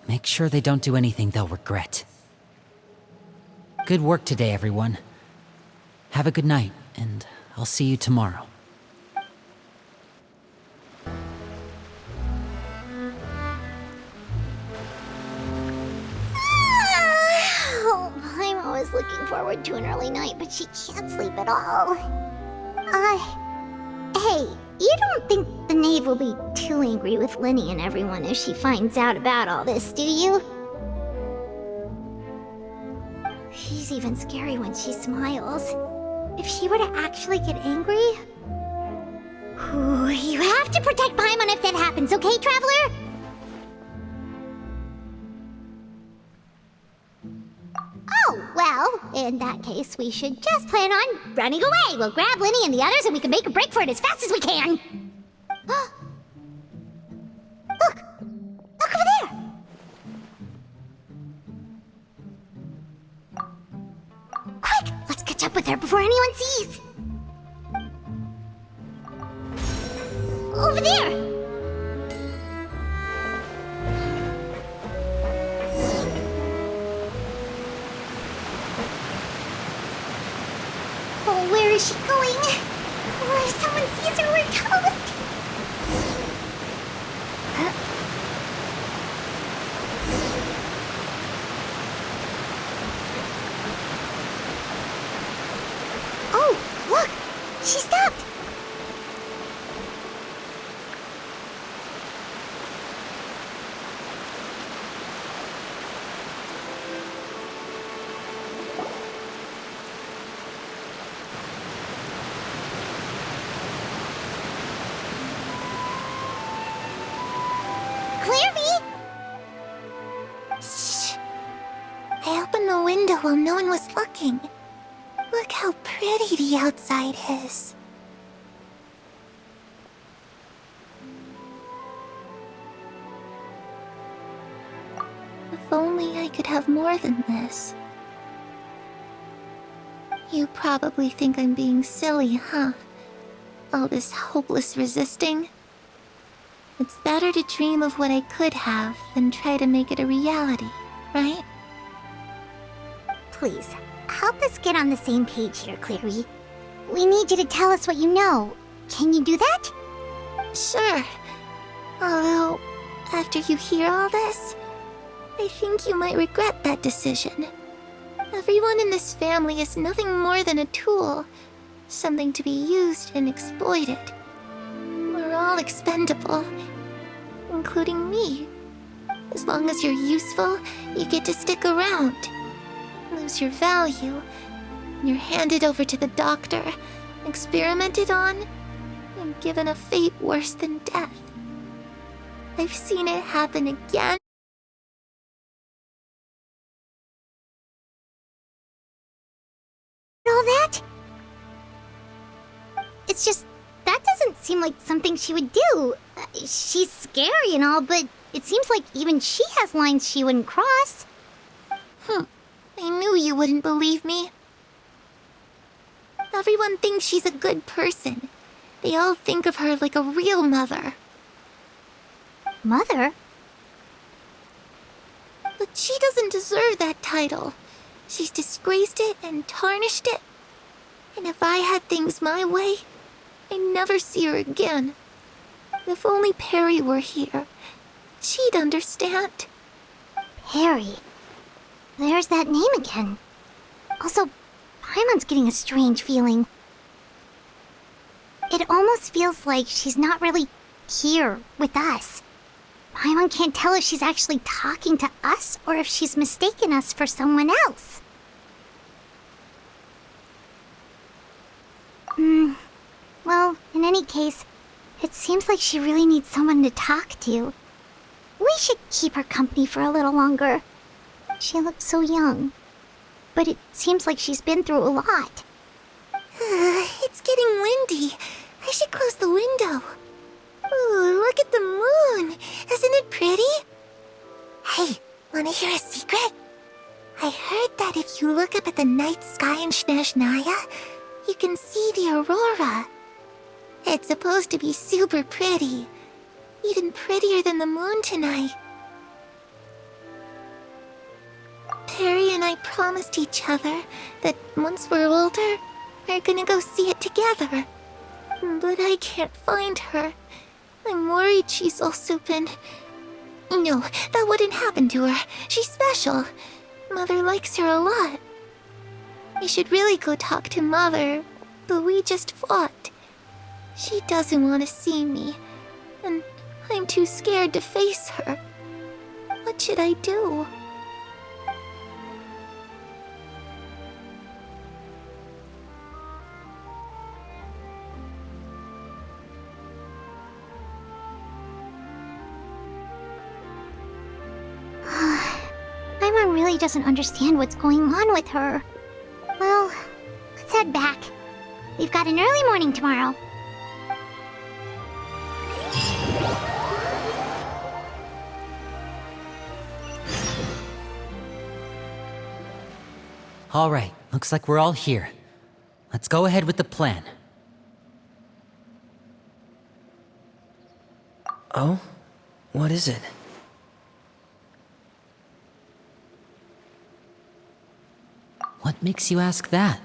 Make sure they don't do anything they'll regret. Good work today, everyone. Have a good night, and I'll see you tomorrow. Oh, Paimon was looking forward to an early night, but she can't sleep at all. Hey, you don't think the knave will be too angry with Linny and everyone if she finds out about all this, do you? She's even scary when she smiles. If she were to actually get angry... Ooh, you have to protect Paimon if that happens, okay, Traveler? Oh, well, in that case, we should just plan on running away. We'll grab Linny and the others and we can make a break for it as fast as we can. Look! Look over there! Quick! Let's catch up with her before anyone sees! Over there! Oh, where is she going? Oh, if someone sees her, we're toast! Oh, look! She stopped! I opened the window while no one was looking. Look how pretty the outside is. If only I could have more than this. You probably think I'm being silly, huh? All this hopeless resisting. It's better to dream of what I could have than try to make it a reality, right? Please, help us get on the same page here, Clary. We need you to tell us what you know. Can you do that? Sure. Although, after you hear all this, I think you might regret that decision. Everyone in this family is nothing more than a tool, something to be used and exploited. We're all expendable, including me. As long as you're useful, you get to stick around. Lose your value, and you're handed over to the doctor, experimented on, and given a fate worse than death. I've seen it happen again. All that? It's just, that doesn't seem like something she would do. She's scary and all, but it seems like even she has lines she wouldn't cross. I knew you wouldn't believe me. Everyone thinks she's a good person. They all think of her like a real mother. Mother? But she doesn't deserve that title. She's disgraced it and tarnished it. And if I had things my way, I'd never see her again. If only Perry were here, she'd understand. Perry. There's that name again. Also, Paimon's getting a strange feeling. It almost feels like she's not really here with us. Paimon can't tell if she's actually talking to us or if she's mistaken us for someone else. Well, in any case, it seems like she really needs someone to talk to. We should keep her company for a little longer. She looks so young. But it seems like she's been through a lot. It's getting windy. I should close the window. Ooh, look at the moon. Isn't it pretty? Hey, wanna hear a secret? I heard that if you look up at the night sky in Snezhnaya, you can see the aurora. It's supposed to be super pretty. Even prettier than the moon tonight. Perry and I promised each other that once we're older, we're gonna go see it together. But I can't find her. I'm worried she's also been... No, that wouldn't happen to her. She's special. Mother likes her a lot. I should really go talk to Mother, but we just fought. She doesn't want to see me, and I'm too scared to face her. What should I do? Paimon really doesn't understand what's going on with her. got an early morning tomorrow. All right, looks like we're all here. Let's go ahead with the plan. Oh? What is it? What makes you ask that?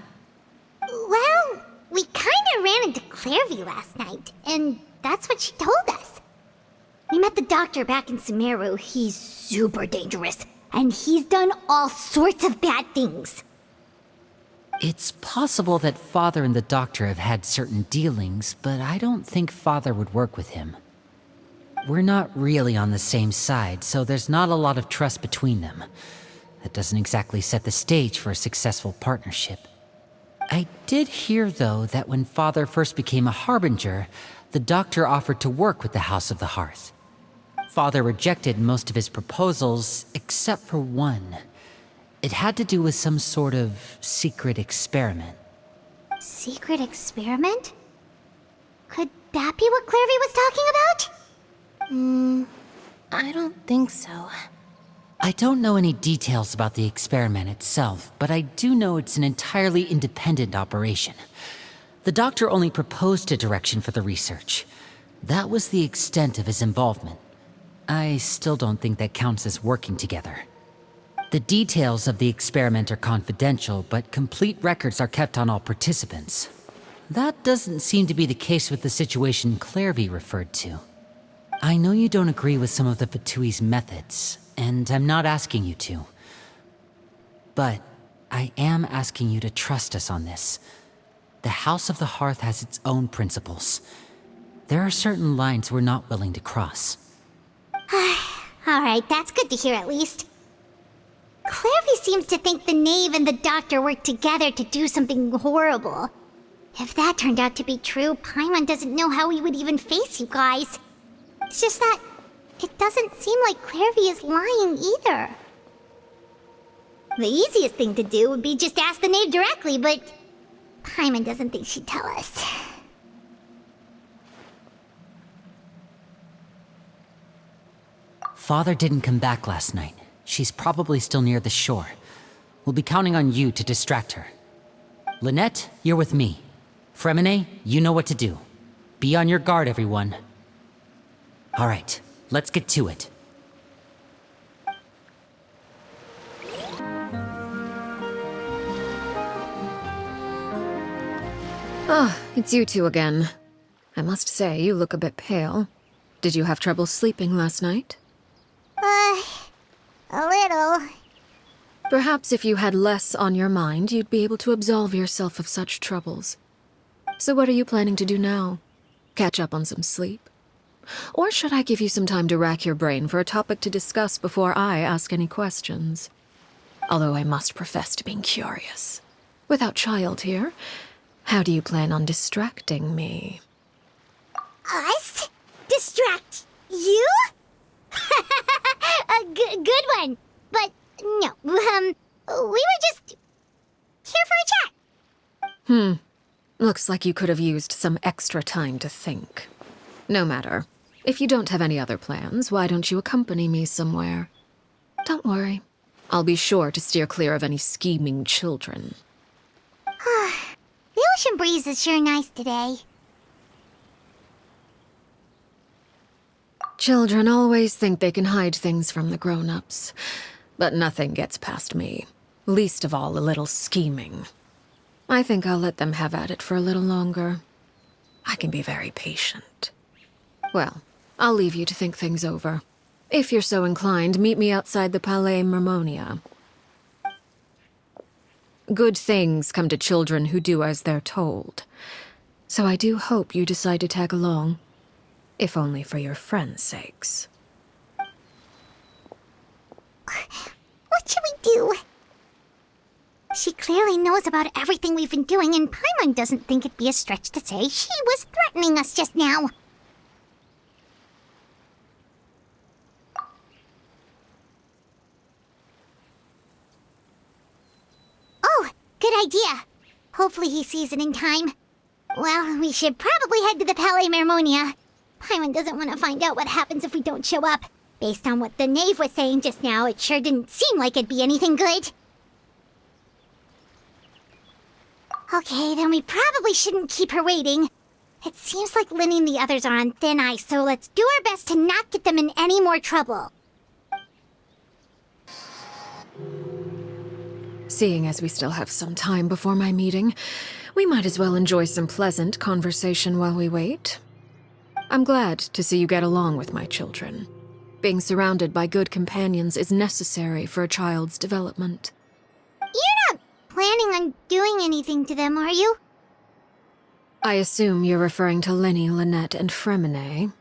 Well, we kinda ran into Clairview last night, and that's what she told us. We met the doctor back in Sumeru. He's super dangerous, and he's done all sorts of bad things. It's possible that Father and the Doctor have had certain dealings, but I don't think Father would work with him. We're not really on the same side, so there's not a lot of trust between them. That doesn't exactly set the stage for a successful partnership. I did hear, though, that when Father first became a Harbinger, the Doctor offered to work with the House of the Hearth. Father rejected most of his proposals, except for one. It had to do with some sort of secret experiment. Secret experiment? Could that be what Clairview was talking about? I don't think so. I don't know any details about the experiment itself, but I do know it's an entirely independent operation. The Doctor only proposed a direction for the research. That was the extent of his involvement. I still don't think that counts as working together. The details of the experiment are confidential, but complete records are kept on all participants. That doesn't seem to be the case with the situation Clairview referred to. I know you don't agree with some of the Fatui's methods, and I'm not asking you to. But I am asking you to trust us on this. The House of the Hearth has its own principles. There are certain lines we're not willing to cross. Alright, that's good to hear at least. Clairview seems to think the Knave and the Doctor worked together to do something horrible. If that turned out to be true, Paimon doesn't know how he would even face you guys. It's just that it doesn't seem like Clairview is lying either. The easiest thing to do would be just ask the Knave directly, but Paimon doesn't think she'd tell us. Father didn't come back last night. She's probably still near the shore. We'll be counting on you to distract her. Lynette, you're with me. Fremine, you know what to do. Be on your guard, everyone. All right, let's get to it. Ah, it's you two again. I must say, you look a bit pale. Did you have trouble sleeping last night? A little. Perhaps if you had less on your mind, you'd be able to absolve yourself of such troubles. So what are you planning to do now? Catch up on some sleep? Or should I give you some time to rack your brain for a topic to discuss before I ask any questions? Although I must profess to being curious. Without Child here, how do you plan on distracting me? Us? Distract you? A good one. But no, we were just here for a chat. Looks like you could have used some extra time to think. No matter. If you don't have any other plans, why don't you accompany me somewhere? Don't worry. I'll be sure to steer clear of any scheming children. The ocean breeze is sure nice today. Children always think they can hide things from the grown-ups. But nothing gets past me. Least of all a little scheming. I think I'll let them have at it for a little longer. I can be very patient. Well, I'll leave you to think things over. If you're so inclined, meet me outside the Palais Mermonia. Good things come to children who do as they're told. So I do hope you decide to tag along. If only for your friends' sakes. What should we do? She clearly knows about everything we've been doing, and Paimon doesn't think it'd be a stretch to say she was threatening us just now. Oh, good idea. Hopefully he sees it in time. Well, we should probably head to the Palais Mermonia. Paimon doesn't want to find out what happens if we don't show up. Based on what the knave was saying just now, it sure didn't seem like it'd be anything good. Okay, then we probably shouldn't keep her waiting. It seems like Linny and the others are on thin ice, so let's do our best to not get them in any more trouble. Seeing as we still have some time before my meeting, we might as well enjoy some pleasant conversation while we wait. I'm glad to see you get along with my children. Being surrounded by good companions is necessary for a child's development. You're not planning on doing anything to them, are you? I assume you're referring to Linny, Lynette, and Fremine.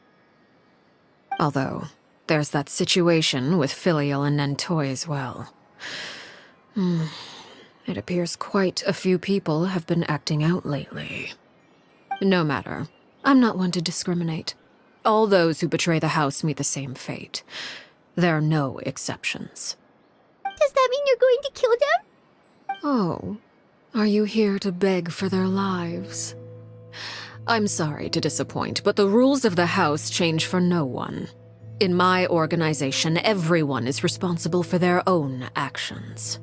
Although, there's that situation with Filial and Nentoy as well. It appears quite a few people have been acting out lately. No matter. I'm not one to discriminate. All those who betray the house meet the same fate. There are no exceptions. Does that mean you're going to kill them? Oh, are you here to beg for their lives? I'm sorry to disappoint, but the rules of the house change for no one. In my organization, everyone is responsible for their own actions.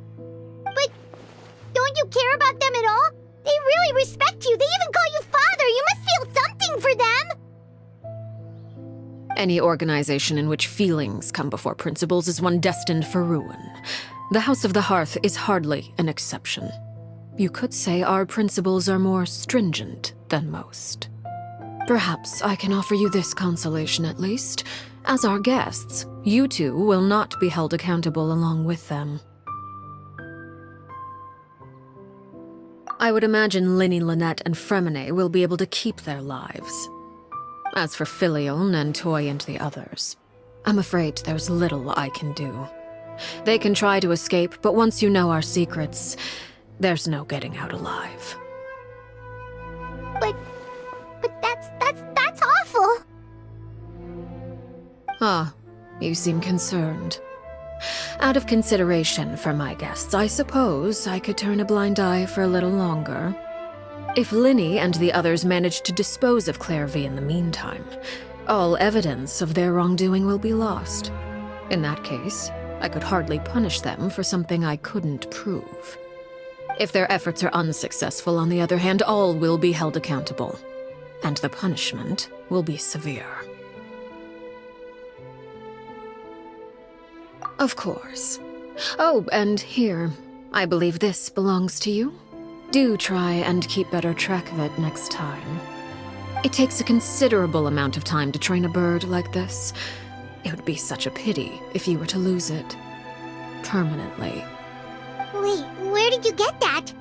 But don't you care about them at all? They really respect you. They even call you father. You must feel something for them. Any organization in which feelings come before principles is one destined for ruin. The House of the Hearth is hardly an exception. You could say our principles are more stringent than most. Perhaps I can offer you this consolation at least. As our guests, you two will not be held accountable along with them. I would imagine Linny, Lynette, and Fremine will be able to keep their lives. As for Filial, Nentoy, and the others, I'm afraid there's little I can do. They can try to escape, but once you know our secrets, there's no getting out alive. But that's awful. Ah, you seem concerned. Out of consideration for my guests, I suppose I could turn a blind eye for a little longer. If Linny and the others manage to dispose of Clairvy in the meantime, all evidence of their wrongdoing will be lost. In that case, I could hardly punish them for something I couldn't prove. If their efforts are unsuccessful, on the other hand, all will be held accountable, and the punishment will be severe. Of course. Oh, and here, I believe this belongs to you. Do try and keep better track of it next time. It takes a considerable amount of time to train a bird like this. It would be such a pity if you were to lose it. Permanently. Wait, where did you get that?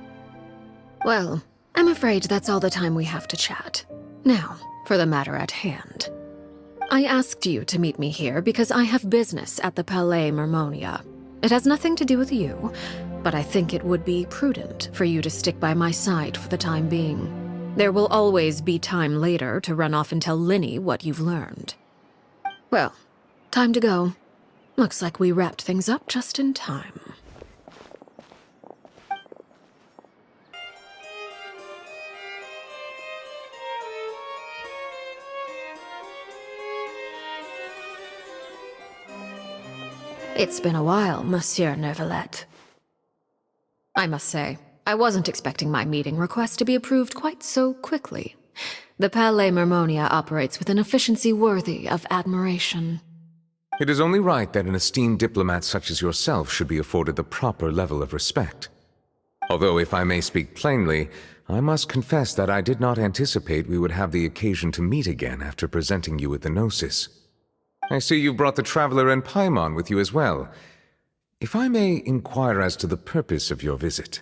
Well, I'm afraid that's all the time we have to chat. Now, for the matter at hand. I asked you to meet me here because I have business at the Palais Mermonia. It has nothing to do with you, but I think it would be prudent for you to stick by my side for the time being. There will always be time later to run off and tell Linny what you've learned. Well, time to go. Looks like we wrapped things up just in time. It's been a while, Monsieur Neuvillette. I must say, I wasn't expecting my meeting request to be approved quite so quickly. The Palais Mermonia operates with an efficiency worthy of admiration. It is only right that an esteemed diplomat such as yourself should be afforded the proper level of respect. Although, if I may speak plainly, I must confess that I did not anticipate we would have the occasion to meet again after presenting you with the Gnosis. I see you brought the Traveler and Paimon with you as well. If I may inquire as to the purpose of your visit.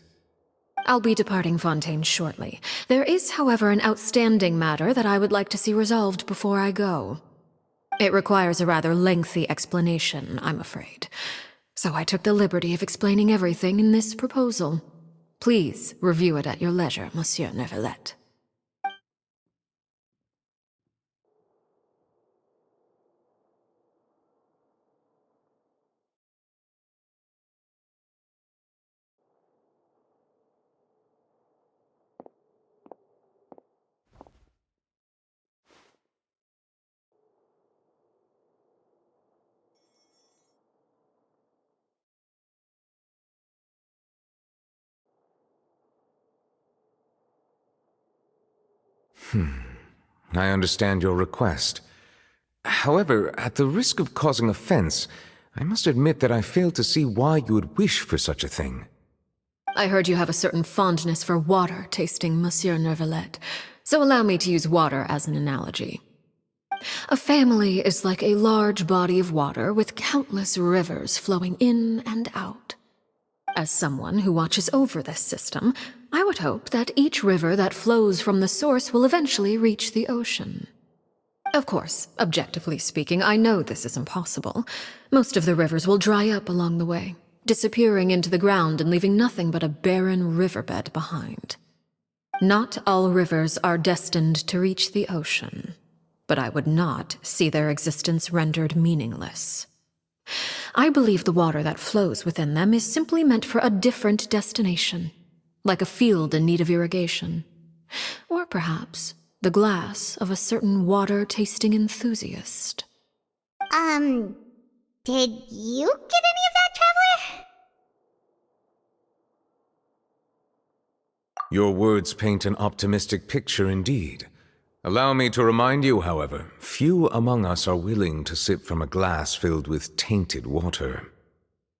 I'll be departing Fontaine shortly. There is, however, an outstanding matter that I would like to see resolved before I go. It requires a rather lengthy explanation, I'm afraid. So I took the liberty of explaining everything in this proposal. Please review it at your leisure, Monsieur Neuvillette. I understand your request. However, at the risk of causing offense, I must admit that I fail to see why you would wish for such a thing. I heard you have a certain fondness for water tasting, Monsieur Neuvillette, so allow me to use water as an analogy. A family is like a large body of water with countless rivers flowing in and out. As someone who watches over this system, I would hope that each river that flows from the source will eventually reach the ocean. Of course, objectively speaking, I know this is impossible. Most of the rivers will dry up along the way, disappearing into the ground and leaving nothing but a barren riverbed behind. Not all rivers are destined to reach the ocean, but I would not see their existence rendered meaningless. I believe the water that flows within them is simply meant for a different destination, like a field in need of irrigation. Or perhaps the glass of a certain water-tasting enthusiast. Did you get any of that, Traveler? Your words paint an optimistic picture indeed. Allow me to remind you, however, few among us are willing to sip from a glass filled with tainted water.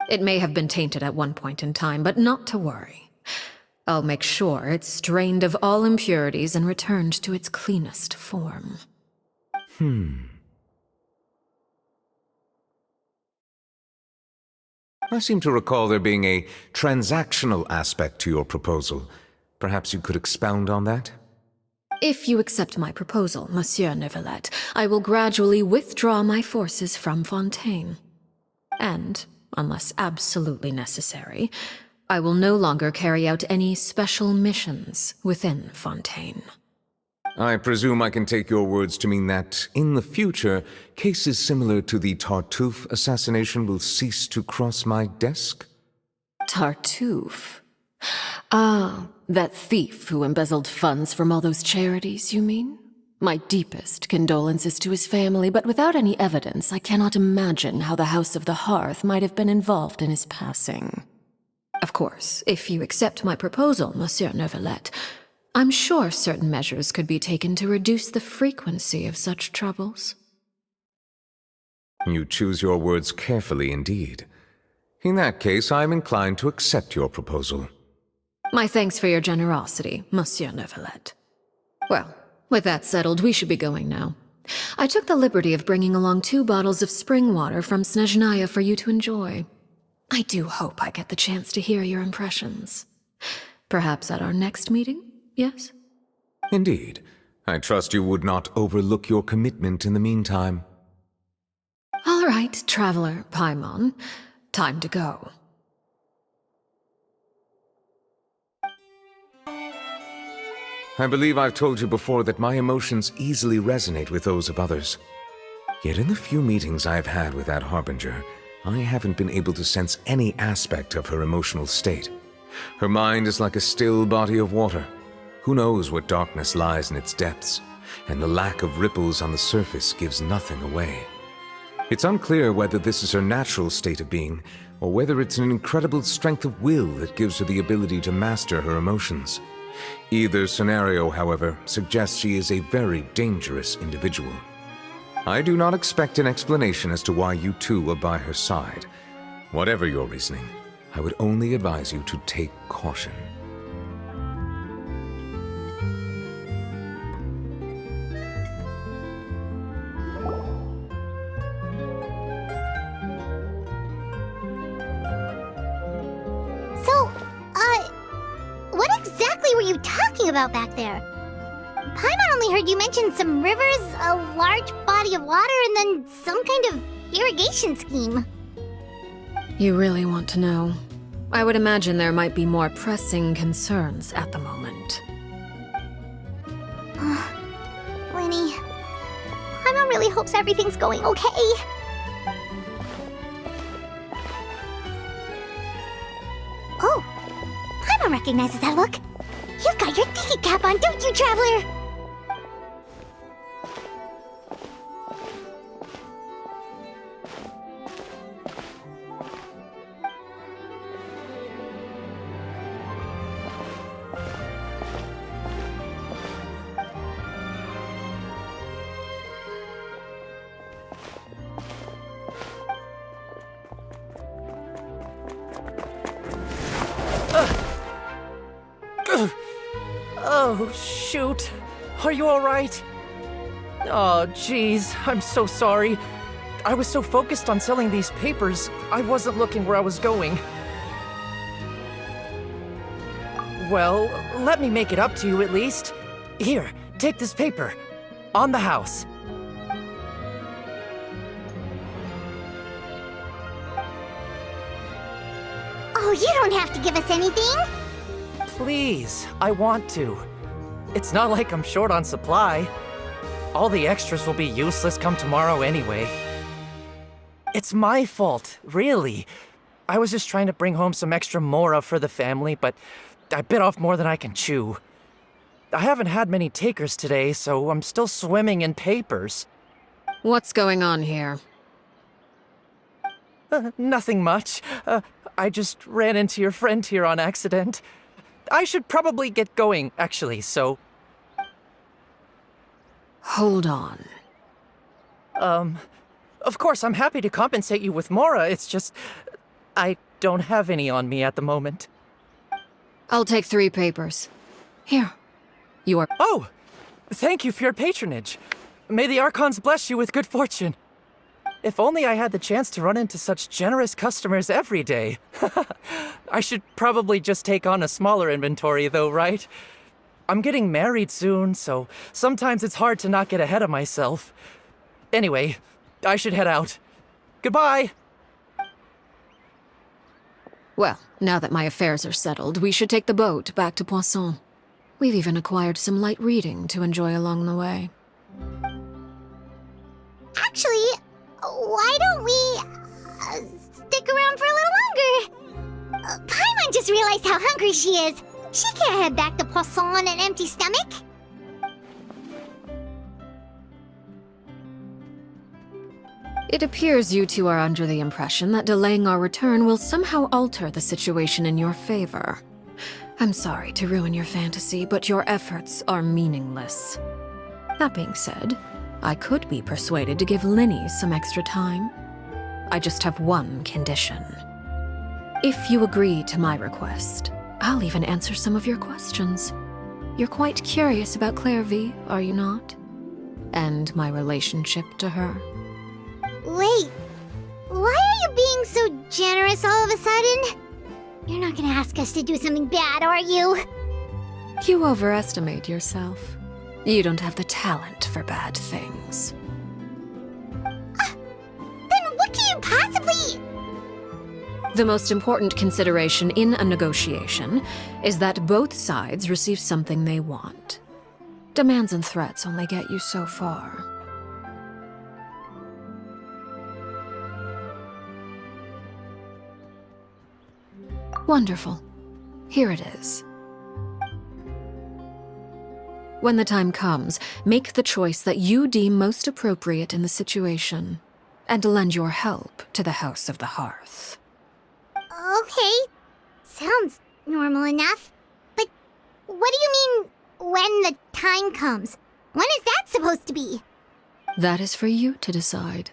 It may have been tainted at one point in time, but not to worry. I'll make sure it's strained of all impurities and returned to its cleanest form. I seem to recall there being a transactional aspect to your proposal. Perhaps you could expound on that? If you accept my proposal, Monsieur Neuvillette, I will gradually withdraw my forces from Fontaine. And, unless absolutely necessary, I will no longer carry out any special missions within Fontaine. I presume I can take your words to mean that, in the future, cases similar to the Tartuffe assassination will cease to cross my desk? Tartuffe? Ah, that thief who embezzled funds from all those charities, you mean? My deepest condolences to his family, but without any evidence, I cannot imagine how the House of the Hearth might have been involved in his passing. Of course, if you accept my proposal, Monsieur Neuvillette, I'm sure certain measures could be taken to reduce the frequency of such troubles. You choose your words carefully indeed. In that case, I am inclined to accept your proposal. My thanks for your generosity, Monsieur Neuvillette. Well, with that settled, we should be going now. I took the liberty of bringing along 2 bottles of spring water from Snezhnaya for you to enjoy. I do hope I get the chance to hear your impressions. Perhaps at our next meeting, yes? Indeed. I trust you would not overlook your commitment in the meantime. All right, Traveler Paimon. Time to go. I believe I've told you before that my emotions easily resonate with those of others. Yet in the few meetings I've had with that Harbinger, I haven't been able to sense any aspect of her emotional state. Her mind is like a still body of water. Who knows what darkness lies in its depths, and the lack of ripples on the surface gives nothing away. It's unclear whether this is her natural state of being, or whether it's an incredible strength of will that gives her the ability to master her emotions. Either scenario, however, suggests she is a very dangerous individual. I do not expect an explanation as to why you two are by her side. Whatever your reasoning, I would only advise you to take caution. What exactly were you talking about back there? Paimon only heard you mention some rivers, a large body of water, and then some kind of irrigation scheme. You really want to know? I would imagine there might be more pressing concerns at the moment. Lenny, Paimon really hopes everything's going okay. Oh, Paimon recognizes that look. You've got your thinking cap on, don't you, Traveler? Oh, shoot. Are you alright? Oh, jeez. I'm so sorry. I was so focused on selling these papers, I wasn't looking where I was going. Well, let me make it up to you at least. Here, take this paper. On the house. Oh, you don't have to give us anything. Please, I want to. It's not like I'm short on supply. All the extras will be useless come tomorrow anyway. It's my fault, really. I was just trying to bring home some extra mora for the family, but I bit off more than I can chew. I haven't had many takers today, so I'm still swimming in papers. What's going on here? Nothing much. I just ran into your friend here on accident. I should probably get going, actually, so... Hold on. Of course, I'm happy to compensate you with mora, it's just... I don't have any on me at the moment. I'll take 3 papers. Here. You are... Oh! Thank you for your patronage. May the Archons bless you with good fortune. If only I had the chance to run into such generous customers every day. I should probably just take on a smaller inventory though, right? I'm getting married soon, so sometimes it's hard to not get ahead of myself. Anyway, I should head out. Goodbye! Well, now that my affairs are settled, we should take the boat back to Poisson. We've even acquired some light reading to enjoy along the way. Actually, why don't we stick around for a little longer? Paimon just realized how hungry she is. She can't head back to Poisson on an empty stomach. It appears you two are under the impression that delaying our return will somehow alter the situation in your favor. I'm sorry to ruin your fantasy, but your efforts are meaningless. That being said, I could be persuaded to give Linny some extra time. I just have one condition. If you agree to my request, I'll even answer some of your questions. You're quite curious about Clairvy, are you not? And my relationship to her. Wait, why are you being so generous all of a sudden? You're not gonna ask us to do something bad, are you? You overestimate yourself. You don't have the talent for bad things. Then what can you possibly... The most important consideration in a negotiation is that both sides receive something they want. Demands and threats only get you so far. Wonderful. Here it is. When the time comes, make the choice that you deem most appropriate in the situation, and lend your help to the House of the Hearth. Okay, sounds normal enough. But what do you mean, when the time comes? When is that supposed to be? That is for you to decide.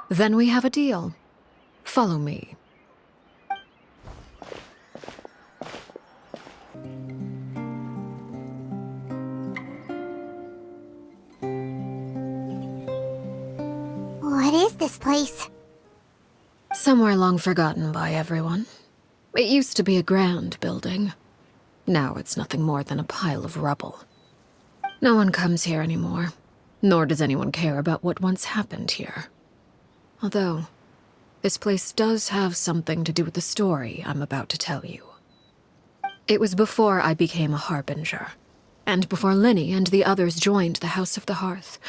Then we have a deal. Follow me. What is this place? Somewhere long forgotten by everyone. It used to be a grand building. Now it's nothing more than a pile of rubble. No one comes here anymore, nor does anyone care about what once happened here. Although, this place does have something to do with the story I'm about to tell you. It was before I became a Harbinger, and before Linny and the others joined the House of the Hearth.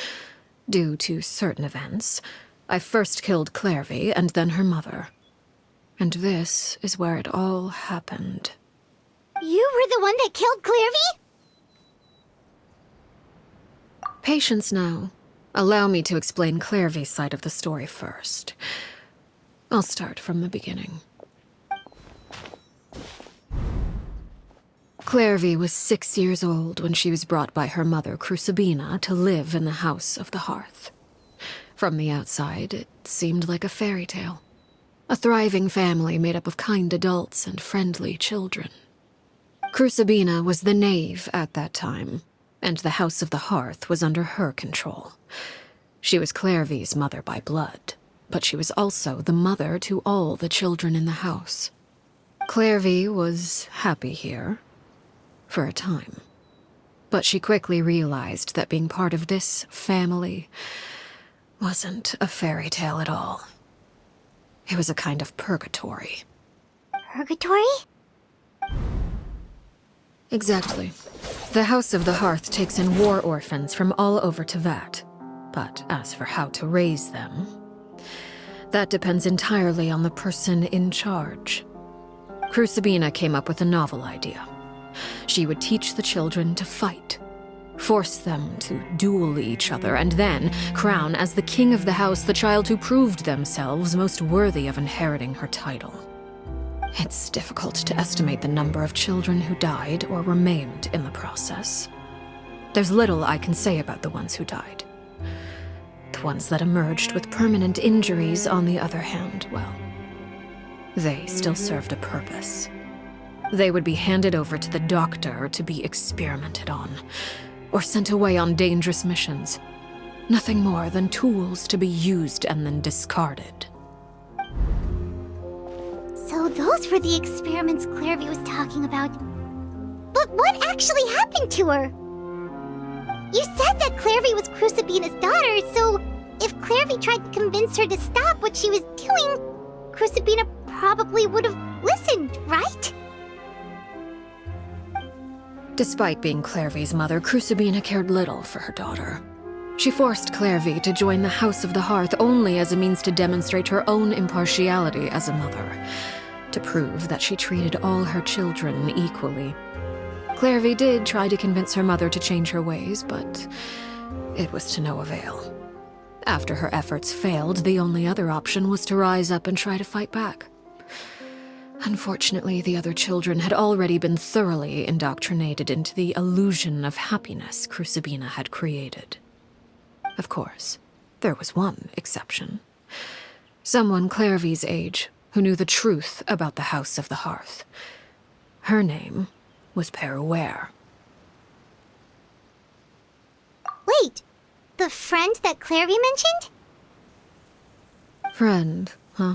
Due to certain events, I first killed Clairvy and then her mother. And this is where it all happened. You were the one that killed Clairvy? Patience now. Allow me to explain Clairvy's side of the story first. I'll start from the beginning. Clairvy was 6 years old when she was brought by her mother, Crucibina, to live in the House of the Hearth. From the outside, it seemed like a fairy tale. A thriving family made up of kind adults and friendly children. Crucibina was the knave at that time, and the House of the Hearth was under her control. She was Clairvy's mother by blood, but she was also the mother to all the children in the house. Clairvy was happy here, for a time. But she quickly realized that being part of this family wasn't a fairy tale at all. It was a kind of purgatory. Purgatory? Exactly. The House of the Hearth takes in war orphans from all over Tevat. But as for how to raise them, that depends entirely on the person in charge. Crucibina came up with a novel idea. She would teach the children to fight, force them to duel each other, and then crown as the king of the house the child who proved themselves most worthy of inheriting her title. It's difficult to estimate the number of children who died or were maimed in the process. There's little I can say about the ones who died. The ones that emerged with permanent injuries, on the other hand, well, they still served a purpose. They would be handed over to the doctor to be experimented on, or sent away on dangerous missions. Nothing more than tools to be used and then discarded. So those were the experiments Clairvy was talking about. But what actually happened to her? You said that Clairvy was Crucibina's daughter, so if Clairvy tried to convince her to stop what she was doing, Crucibina probably would have listened, right? Despite being Clairvy's mother, Crucibina cared little for her daughter. She forced Clairvy to join the House of the Hearth only as a means to demonstrate her own impartiality as a mother, to prove that she treated all her children equally. Clairvy did try to convince her mother to change her ways, but it was to no avail. After her efforts failed, the only other option was to rise up and try to fight back. Unfortunately, the other children had already been thoroughly indoctrinated into the illusion of happiness Crucibina had created. Of course, there was one exception. Someone Clairvy's age who knew the truth about the House of the Hearth. Her name was Peruere. Wait, the friend that Clairvy mentioned? Friend, huh?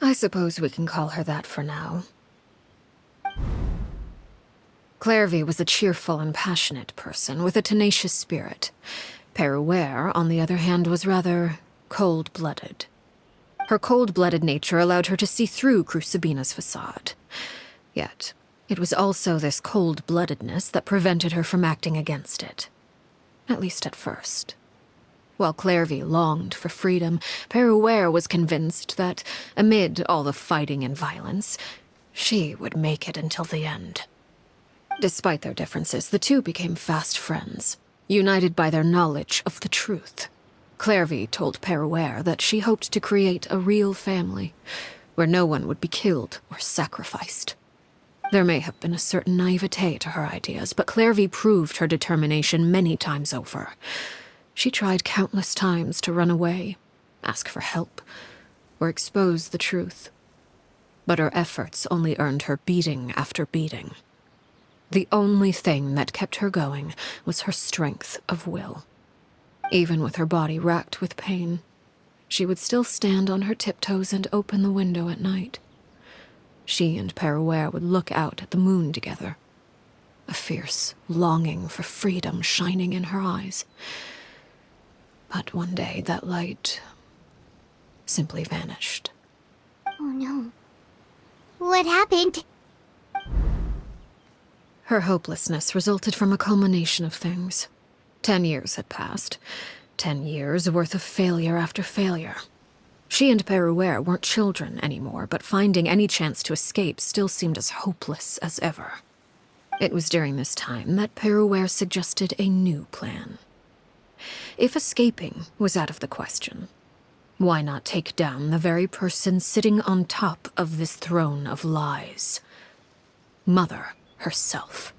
I suppose we can call her that for now. Clairvy was a cheerful and passionate person with a tenacious spirit. Peruere, on the other hand, was rather cold-blooded. Her cold-blooded nature allowed her to see through Crucibina's facade. Yet, it was also this cold-bloodedness that prevented her from acting against it. At least at first. While Clairvy longed for freedom, Peruere was convinced that, amid all the fighting and violence, she would make it until the end. Despite their differences, the two became fast friends, united by their knowledge of the truth. Clairvy told Peruere that she hoped to create a real family, where no one would be killed or sacrificed. There may have been a certain naivete to her ideas, but Clairvy proved her determination many times over. She tried countless times to run away, ask for help, or expose the truth. But her efforts only earned her beating after beating. The only thing that kept her going was her strength of will. Even with her body racked with pain, she would still stand on her tiptoes and open the window at night. She and Peruere would look out at the moon together, a fierce longing for freedom shining in her eyes. But one day that light simply vanished. Oh no. What happened? Her hopelessness resulted from a culmination of things. 10 years had passed. 10 years worth of failure after failure. She and Peruere weren't children anymore, but finding any chance to escape still seemed as hopeless as ever. It was during this time that Peruere suggested a new plan. If escaping was out of the question, why not take down the very person sitting on top of this throne of lies? Mother herself.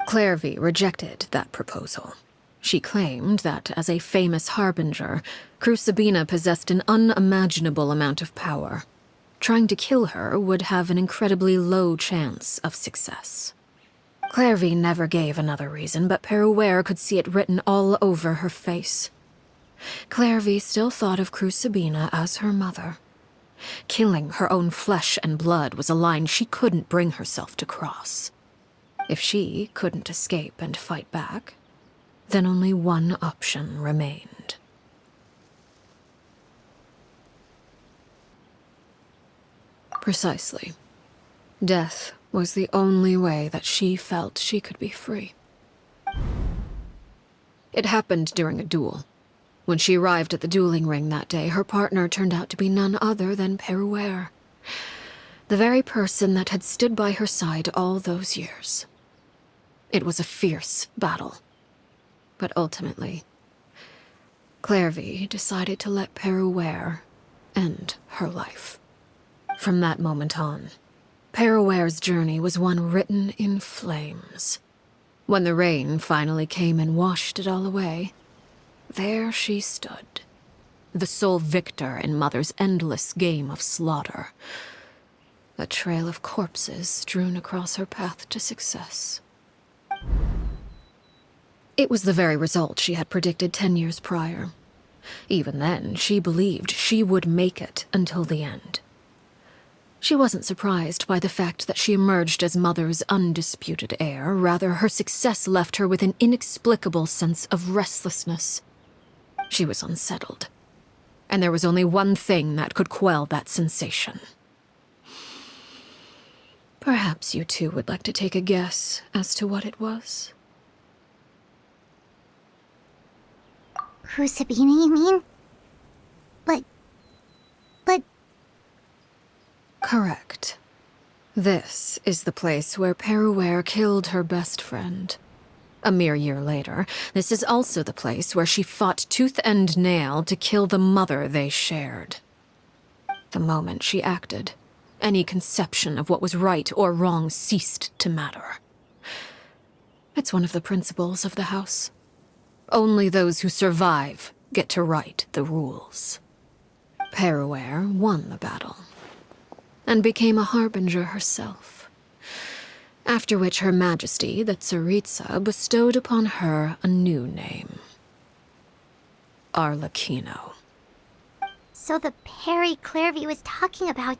Clairvy rejected that proposal. She claimed that, as a famous harbinger, Crucibina possessed an unimaginable amount of power. Trying to kill her would have an incredibly low chance of success. Clairvy never gave another reason, but Peruere could see it written all over her face. Clairvy still thought of Crucibina as her mother. Killing her own flesh and blood was a line she couldn't bring herself to cross. If she couldn't escape and fight back, then only one option remained. Precisely. Death was the only way that she felt she could be free. It happened during a duel. When she arrived at the dueling ring that day, her partner turned out to be none other than Peruere, the very person that had stood by her side all those years. It was a fierce battle. But ultimately, Clairvy decided to let Peruere end her life. From that moment on, Peruere's journey was one written in flames. When the rain finally came and washed it all away, there she stood, the sole victor in Mother's endless game of slaughter, a trail of corpses strewn across her path to success. It was the very result she had predicted 10 years prior. Even then, she believed she would make it until the end. She wasn't surprised by the fact that she emerged as Mother's undisputed heir. Rather, her success left her with an inexplicable sense of restlessness. She was unsettled, and there was only one thing that could quell that sensation. Perhaps you two would like to take a guess as to what it was? Crucibina, you mean? But... Correct. This is the place where Peruere killed her best friend. A mere year later, this is also the place where she fought tooth and nail to kill the mother they shared. The moment she acted, any conception of what was right or wrong ceased to matter. It's one of the principles of the house. Only those who survive get to write the rules. Peruere won the battle, and became a harbinger herself. After which Her Majesty, the Cerita, bestowed upon her a new name. Arlecchino. So the Perry Clairvy was talking about...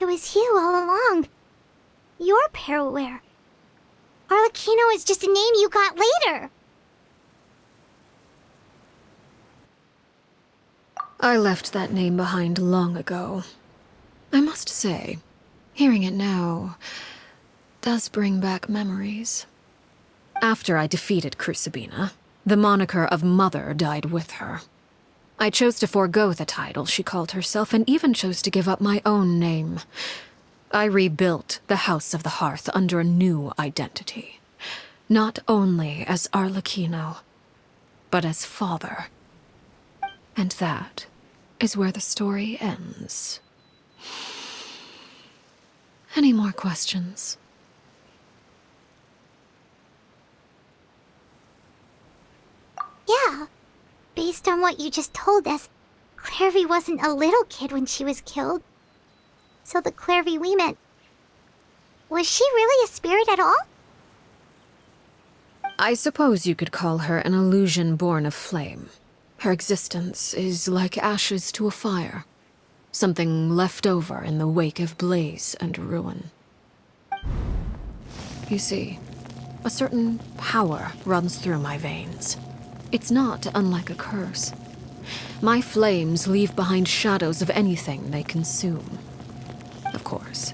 It was you all along. You're Peruere. Arlecchino is just a name you got later. I left that name behind long ago. I must say, hearing it now does bring back memories. After I defeated Crucibina, the moniker of Mother died with her. I chose to forego the title she called herself, and even chose to give up my own name. I rebuilt the House of the Hearth under a new identity. Not only as Arlecchino, but as father. And that is where the story ends. Any more questions? Yeah. Based on what you just told us, Clairvy wasn't a little kid when she was killed. So the Clairvy we met... Was she really a spirit at all? I suppose you could call her an illusion born of flame. Her existence is like ashes to a fire. Something left over in the wake of blaze and ruin. You see, a certain power runs through my veins. It's not unlike a curse. My flames leave behind shadows of anything they consume. Of course,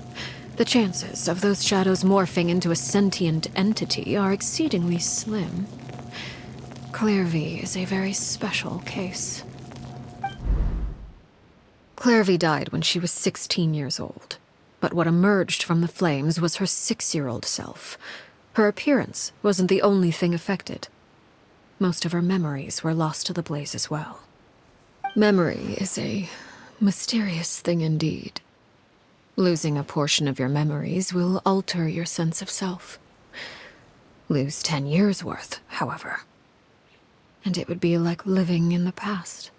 the chances of those shadows morphing into a sentient entity are exceedingly slim. Clairvy is a very special case. Clairvy died when she was 16 years old, but what emerged from the flames was her 6-year-old self. Her appearance wasn't the only thing affected. Most of her memories were lost to the blaze as well. Memory is a mysterious thing indeed. Losing a portion of your memories will alter your sense of self. Lose 10 years' worth, however, and it would be like living in the past.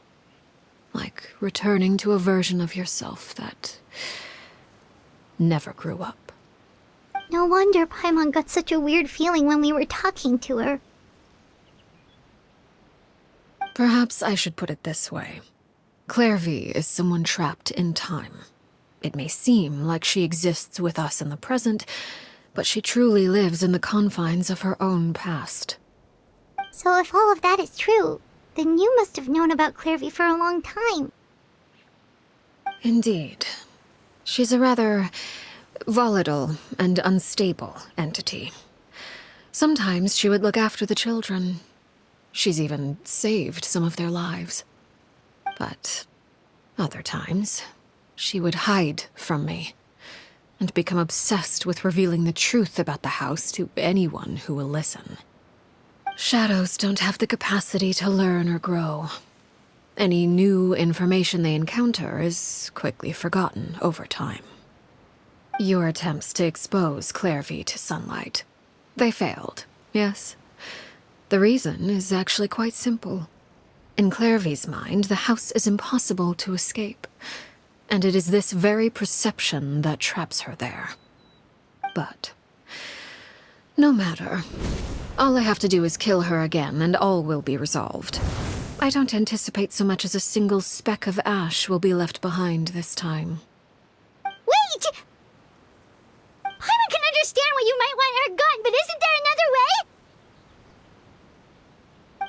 Like returning to a version of yourself that never grew up. No wonder Paimon got such a weird feeling when we were talking to her. Perhaps I should put it this way. Clairvy is someone trapped in time. It may seem like she exists with us in the present, but she truly lives in the confines of her own past. So if all of that is true, then you must have known about Clairvy for a long time. Indeed. She's a rather volatile and unstable entity. Sometimes she would look after the children. She's even saved some of their lives. But other times, she would hide from me and become obsessed with revealing the truth about the house to anyone who will listen. Shadows don't have the capacity to learn or grow. Any new information they encounter is quickly forgotten over time. Your attempts to expose Clairvy to sunlight, they failed, yes? The reason is actually quite simple. In Clairvy's mind, the house is impossible to escape, and it is this very perception that traps her there. But no matter. All I have to do is kill her again, and all will be resolved. I don't anticipate so much as a single speck of ash will be left behind this time. Wait! Paimon can understand why you might want her gone, but isn't there another way?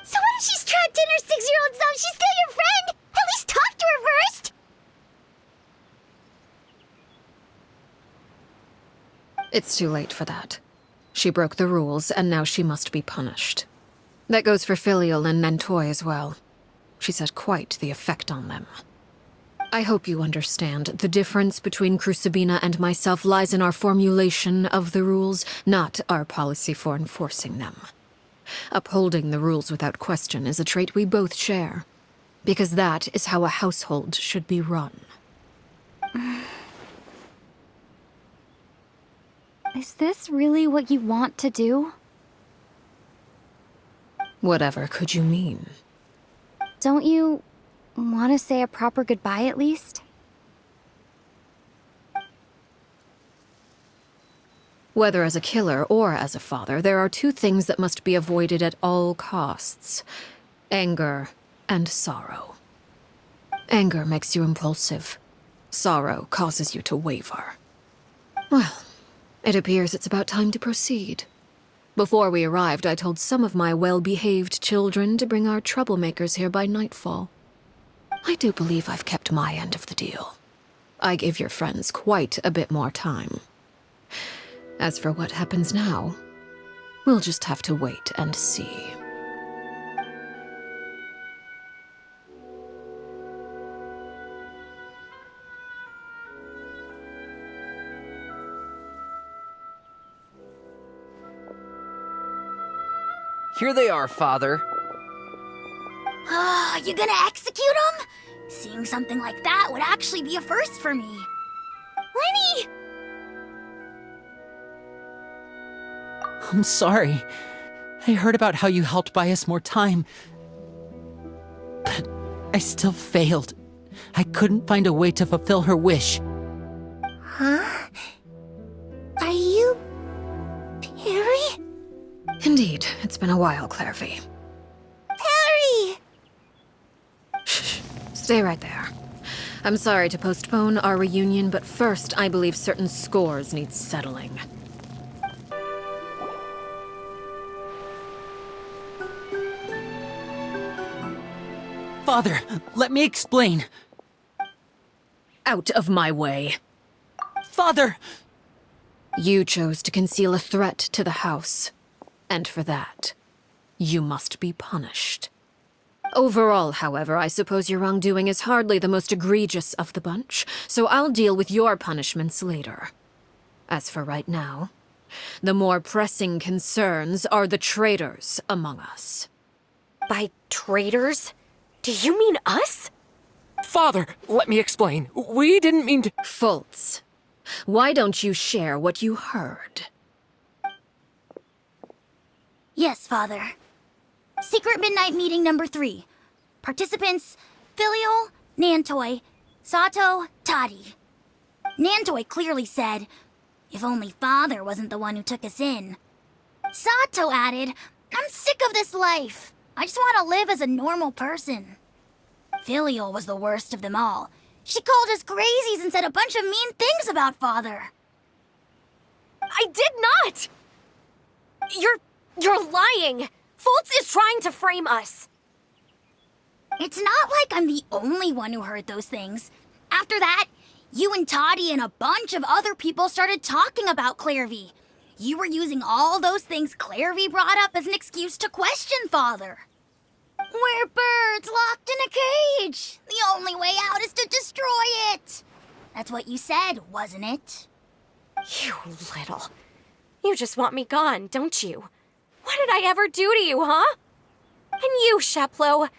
So what if she's trapped in her 6-year-old self? She's still your friend! At least talk to her first! It's too late for that. She broke the rules, and now she must be punished. That goes for Filial and Nentoy as well. She's had quite the effect on them. I hope you understand. The difference between Crucibina and myself lies in our formulation of the rules, not our policy for enforcing them. Upholding the rules without question is a trait we both share, because that is how a household should be run. Is this really what you want to do? Whatever could you mean? Don't you want to say a proper goodbye at least? Whether as a killer or as a father, there are two things that must be avoided at all costs: anger and sorrow. Anger makes you impulsive. Sorrow causes you to waver. Well, it appears it's about time to proceed. Before we arrived, I told some of my well-behaved children to bring our troublemakers here by nightfall. I do believe I've kept my end of the deal. I gave your friends quite a bit more time. As for what happens now, we'll just have to wait and see. Here they are, Father. You gonna execute him? Seeing something like that would actually be a first for me. Lenny! I'm sorry. I heard about how you helped buy us more time. But I still failed. I couldn't find a way to fulfill her wish. Huh? Are you... Perry? Indeed, it's been a while, Clairvy. Perry! Shh, stay right there. I'm sorry to postpone our reunion, but first I believe certain scores need settling. Father, let me explain. Out of my way. Father! You chose to conceal a threat to the house. And for that, you must be punished. Overall, however, I suppose your wrongdoing is hardly the most egregious of the bunch, so I'll deal with your punishments later. As for right now, the more pressing concerns are the traitors among us. By traitors? Do you mean us? Father, let me explain. We didn't mean to— Fultz, why don't you share what you heard? Yes, Father. Secret Midnight Meeting number 3. Participants, Filial, Nantoi, Sato, Toddy. Nantoi clearly said, if only Father wasn't the one who took us in. Sato added, I'm sick of this life. I just want to live as a normal person. Filial was the worst of them all. She called us crazies and said a bunch of mean things about Father. I did not! You're lying! Fultz is trying to frame us. It's not like I'm the only one who heard those things. After that, you and Toddy and a bunch of other people started talking about Clairvy. You were using all those things Clairvy brought up as an excuse to question Father. We're birds locked in a cage. The only way out is to destroy it. That's what you said, wasn't it? You little. You just want me gone, don't you? What did I ever do to you, huh? And you, Sheplo,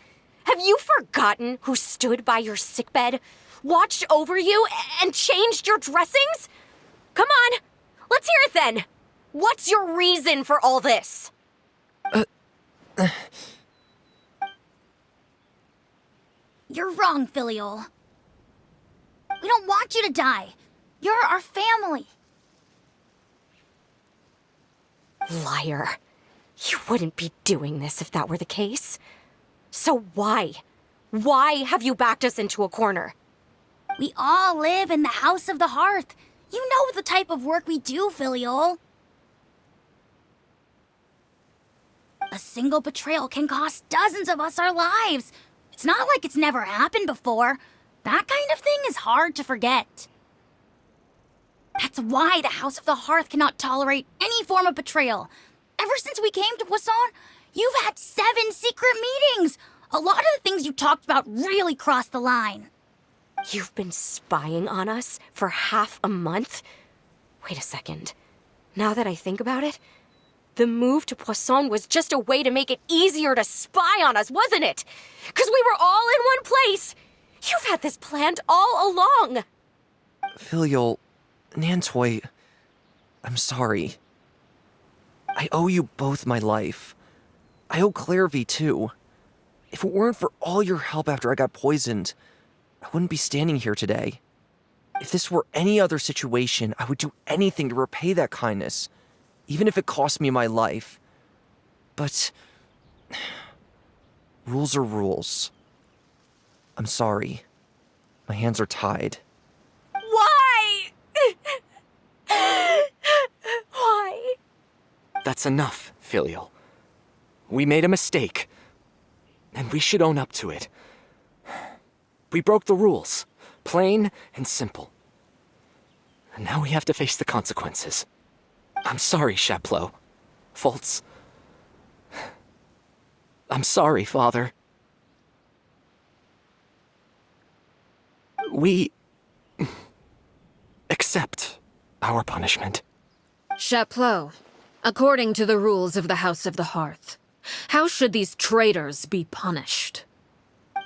have you forgotten who stood by your sickbed, watched over you, and changed your dressings? Come on, let's hear it then. What's your reason for all this? You're wrong, Filial. We don't want you to die. You're our family. Liar. You wouldn't be doing this if that were the case. So why? Why have you backed us into a corner? We all live in the House of the Hearth. You know the type of work we do, Filial. A single betrayal can cost dozens of us our lives. It's not like it's never happened before. That kind of thing is hard to forget. That's why the House of the Hearth cannot tolerate any form of betrayal. Ever since we came to Poisson, you've had 7 secret meetings. A lot of the things you talked about really crossed the line. You've been spying on us for half a month? Wait a second. Now that I think about it, the move to Poisson was just a way to make it easier to spy on us, wasn't it? Because we were all in one place. You've had this planned all along. Filial, Nantoi, I'm sorry. I owe you both my life. I owe Clairvy too. If it weren't for all your help after I got poisoned, I wouldn't be standing here today. If this were any other situation, I would do anything to repay that kindness, even if it cost me my life. But rules are rules. I'm sorry. My hands are tied. Why? Why? That's enough, Filial. We made a mistake, and we should own up to it. We broke the rules, plain and simple. And now we have to face the consequences. I'm sorry, Sheplo. Fultz. I'm sorry, Father. We accept our punishment. Sheplo, according to the rules of the House of the Hearth, how should these traitors be punished?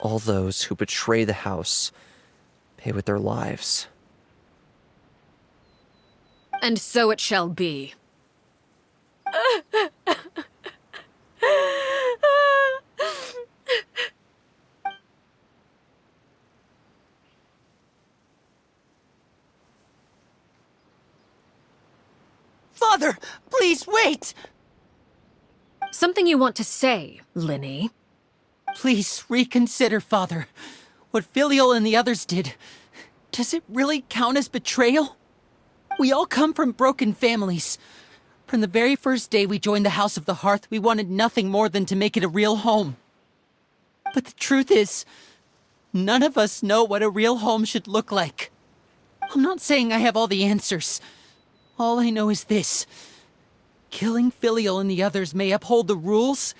All those who betray the house pay with their lives. And so it shall be. Father, please wait! Something you want to say, Linny? Please reconsider, Father. What Filial and the others did, does it really count as betrayal? We all come from broken families. From the very first day we joined the House of the Hearth, we wanted nothing more than to make it a real home. But the truth is, none of us know what a real home should look like. I'm not saying I have all the answers. All I know is this. Killing Filial and the others may uphold the rules,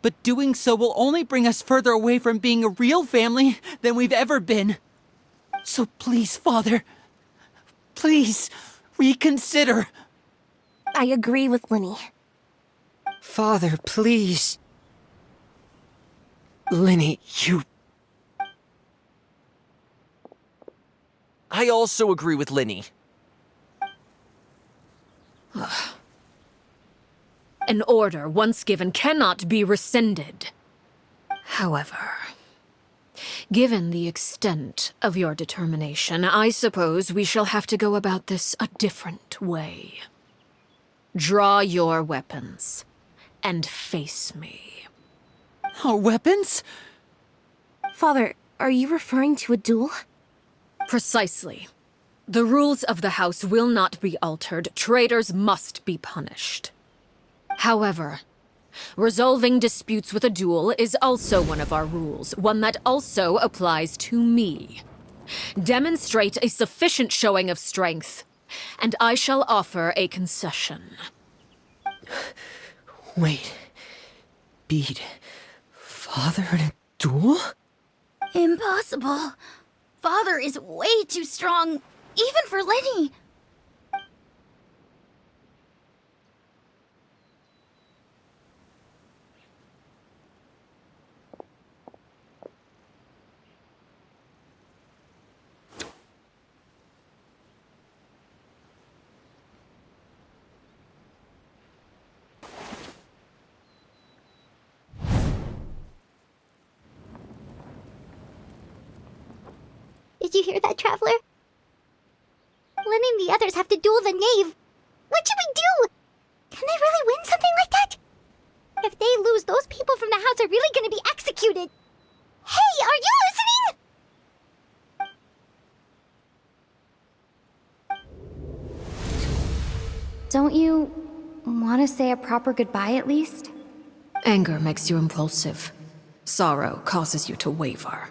but doing so will only bring us further away from being a real family than we've ever been. So please, Father, please, reconsider. I agree with Linny. Father, please. Linny, you... I also agree with Linny. An order once given cannot be rescinded. However, given the extent of your determination, I suppose we shall have to go about this a different way. Draw your weapons and face me. Our weapons? Father, are you referring to a duel? Precisely. The rules of the house will not be altered. Traitors must be punished. However, resolving disputes with a duel is also one of our rules, one that also applies to me. Demonstrate a sufficient showing of strength, and I shall offer a concession. Wait. Beat Father in a duel? Impossible. Father is way too strong, even for Lenny. Did you hear that, Traveler? Lenny and the others have to duel the knave. What should we do? Can they really win something like that? If they lose, those people from the house are really gonna be executed. Hey, are you listening? Don't you want to say a proper goodbye at least? Anger makes you impulsive. Sorrow causes you to waver.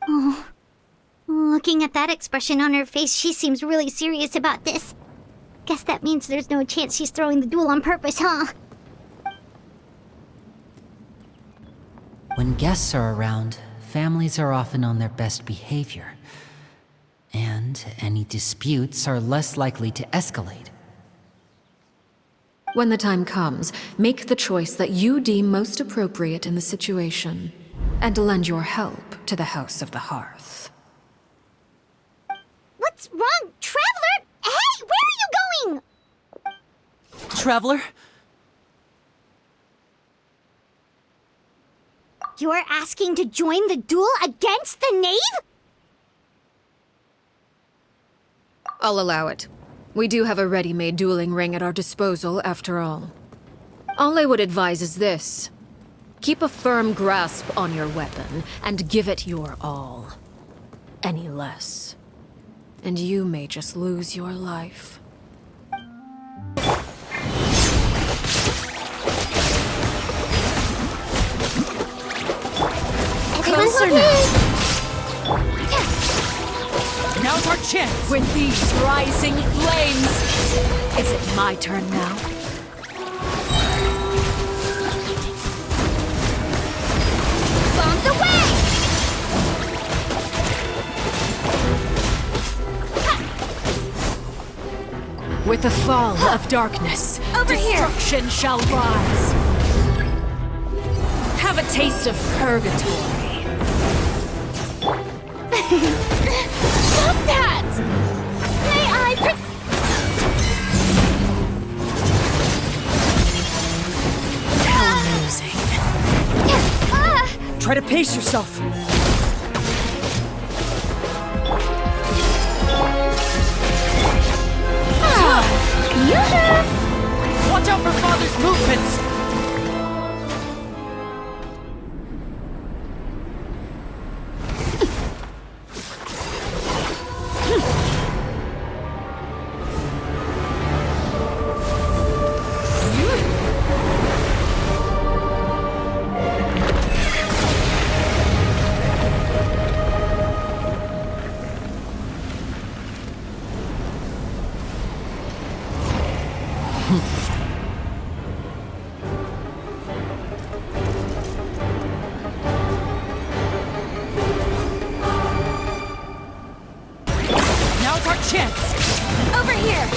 Oh, looking at that expression on her face, she seems really serious about this. Guess that means there's no chance she's throwing the duel on purpose, huh? When guests are around, families are often on their best behavior. And any disputes are less likely to escalate. When the time comes, make the choice that you deem most appropriate in the situation, and lend your help to the House of the Hearth. What's wrong, Traveler? Hey, where are you going? Traveler? You're asking to join the duel against the knave? I'll allow it. We do have a ready-made dueling ring at our disposal, after all. All I would advise is this. Keep a firm grasp on your weapon, and give it your all. Any less, and you may just lose your life. Closer now! Now's our chance! With these rising flames! Is it my turn now? Bombs away! With the fall of darkness, destruction shall rise. Have a taste of purgatory. Stop that! May I How amusing. Try to pace yourself. Watch out for Father's movements! Now's our chance! Over here!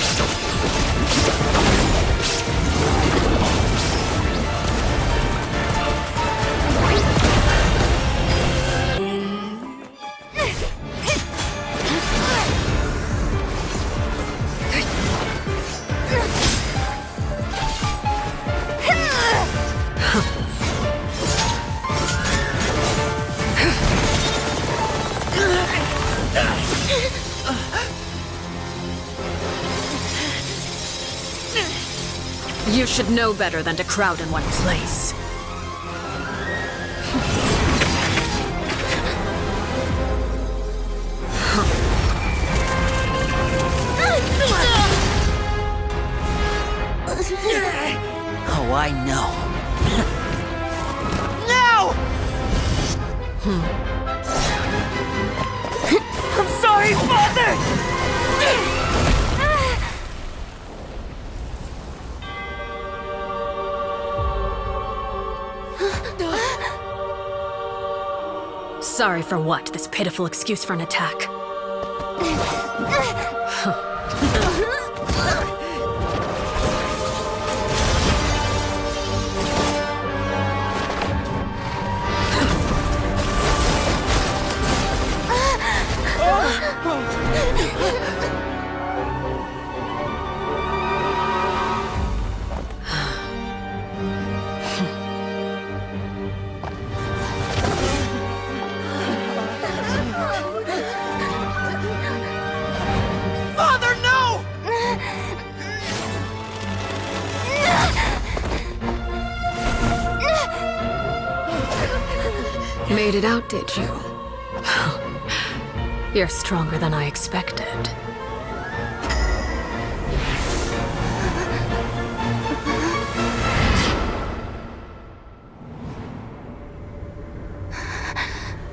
You should know better than to crowd in one place. Oh, I know. No! I'm sorry, Father! Sorry for what? This pitiful excuse for an attack. Father, no! Made it out, did you? You're stronger than I expected.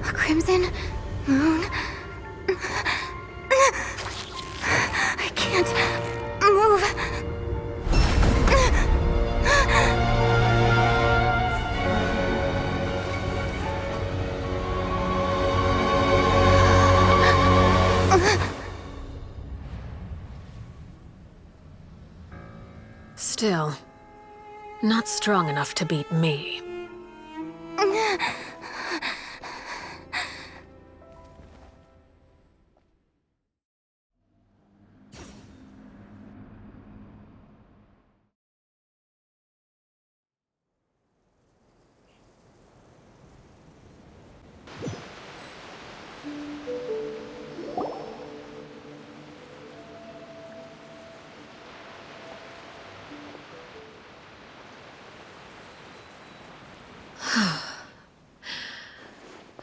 A crimson moon. I can't move. Still, not strong enough to beat me.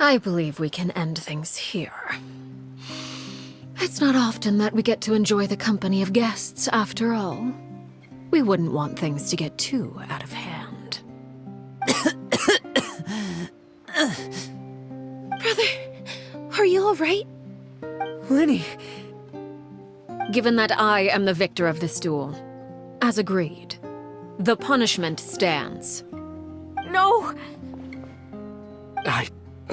I believe we can end things here. It's not often that we get to enjoy the company of guests, after all. We wouldn't want things to get too out of hand. Brother, are you alright? Lenny! Given that I am the victor of this duel, as agreed, the punishment stands. No! I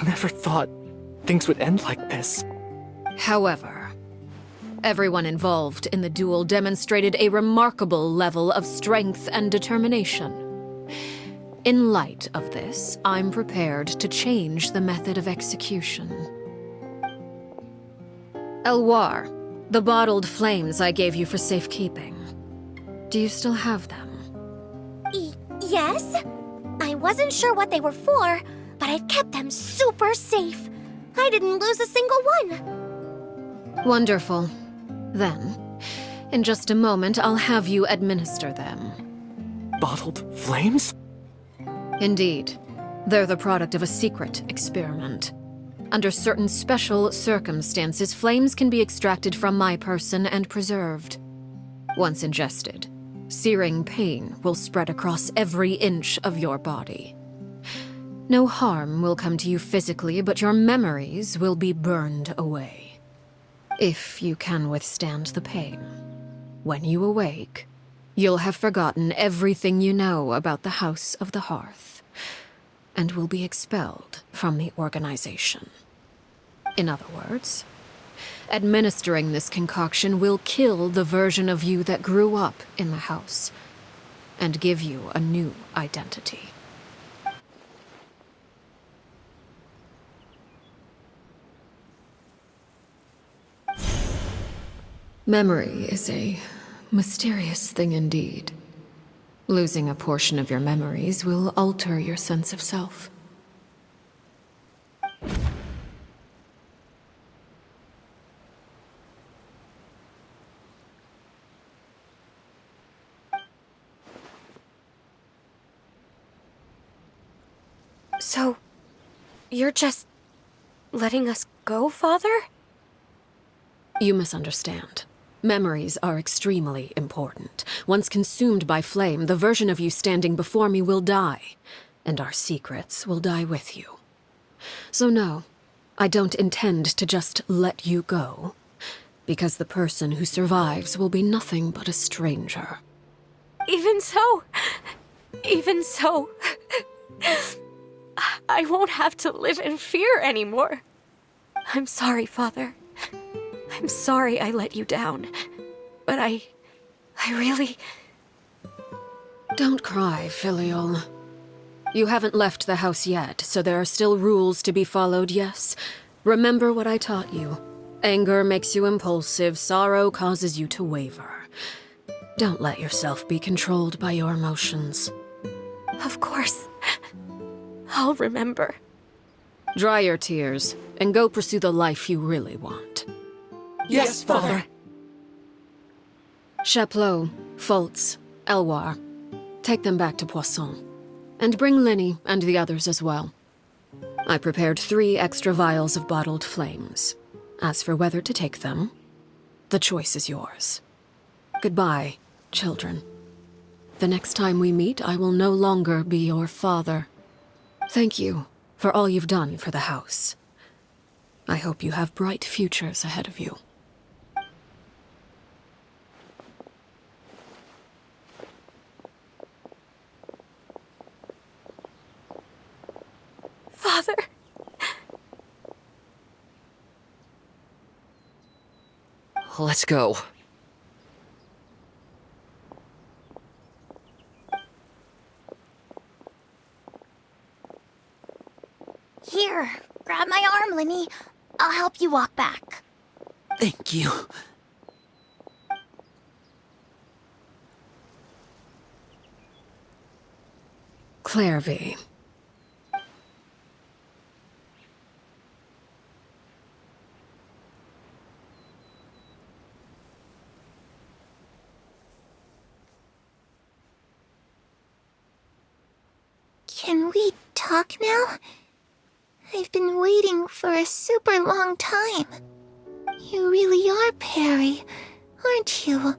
never thought things would end like this. However, everyone involved in the duel demonstrated a remarkable level of strength and determination. In light of this, I'm prepared to change the method of execution. Elwar, the bottled flames I gave you for safekeeping. Do you still have them? Yes? I wasn't sure what they were for, but I've kept them super safe. I didn't lose a single one. Wonderful. Then, in just a moment, I'll have you administer them. Bottled flames? Indeed. They're the product of a secret experiment. Under certain special circumstances, flames can be extracted from my person and preserved. Once ingested, searing pain will spread across every inch of your body. No harm will come to you physically, but your memories will be burned away. If you can withstand the pain. When you awake, you'll have forgotten everything you know about the House of the Hearth, and will be expelled from the organization. In other words, administering this concoction will kill the version of you that grew up in the house, and give you a new identity. Memory is a mysterious thing indeed. Losing a portion of your memories will alter your sense of self. So, you're just letting us go, Father? You misunderstand. Memories are extremely important. Once consumed by flame, the version of you standing before me will die, and our secrets will die with you. So no, I don't intend to just let you go, because the person who survives will be nothing but a stranger. Even so, I won't have to live in fear anymore. I'm sorry, Father. I'm sorry I let you down. But I really... Don't cry, Filial. You haven't left the house yet, so there are still rules to be followed, yes? Remember what I taught you. Anger makes you impulsive, sorrow causes you to waver. Don't let yourself be controlled by your emotions. Of course. I'll remember. Dry your tears, and go pursue the life you really want. Yes, Father. Chaplot, Foltz, Elwar. Take them back to Poisson. And bring Linny and the others as well. I prepared 3 extra vials of bottled flames. As for whether to take them, the choice is yours. Goodbye, children. The next time we meet, I will no longer be your father. Thank you for all you've done for the house. I hope you have bright futures ahead of you. Father. Let's go. Here, grab my arm, Linny. I'll help you walk back. Thank you. Clairvy. Can we talk now? I've been waiting for a super long time. You really are Perry, aren't you?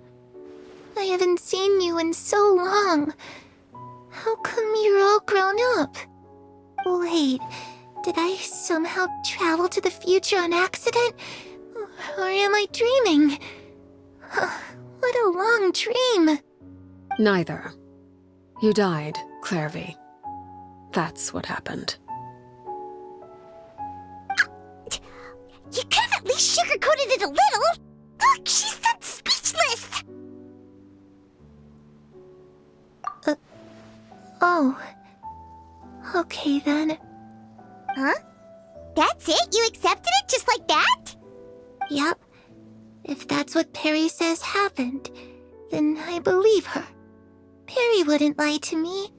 I haven't seen you in so long. How come you're all grown up? Wait, did I somehow travel to the future on accident? Or am I dreaming? What a long dream. Neither. You died, Clairvy. That's what happened. You could have at least sugarcoated it a little. Look, she's that speechless. Oh. Okay then. Huh? That's it? You accepted it just like that? Yep. If that's what Perry says happened, then I believe her. Perry wouldn't lie to me.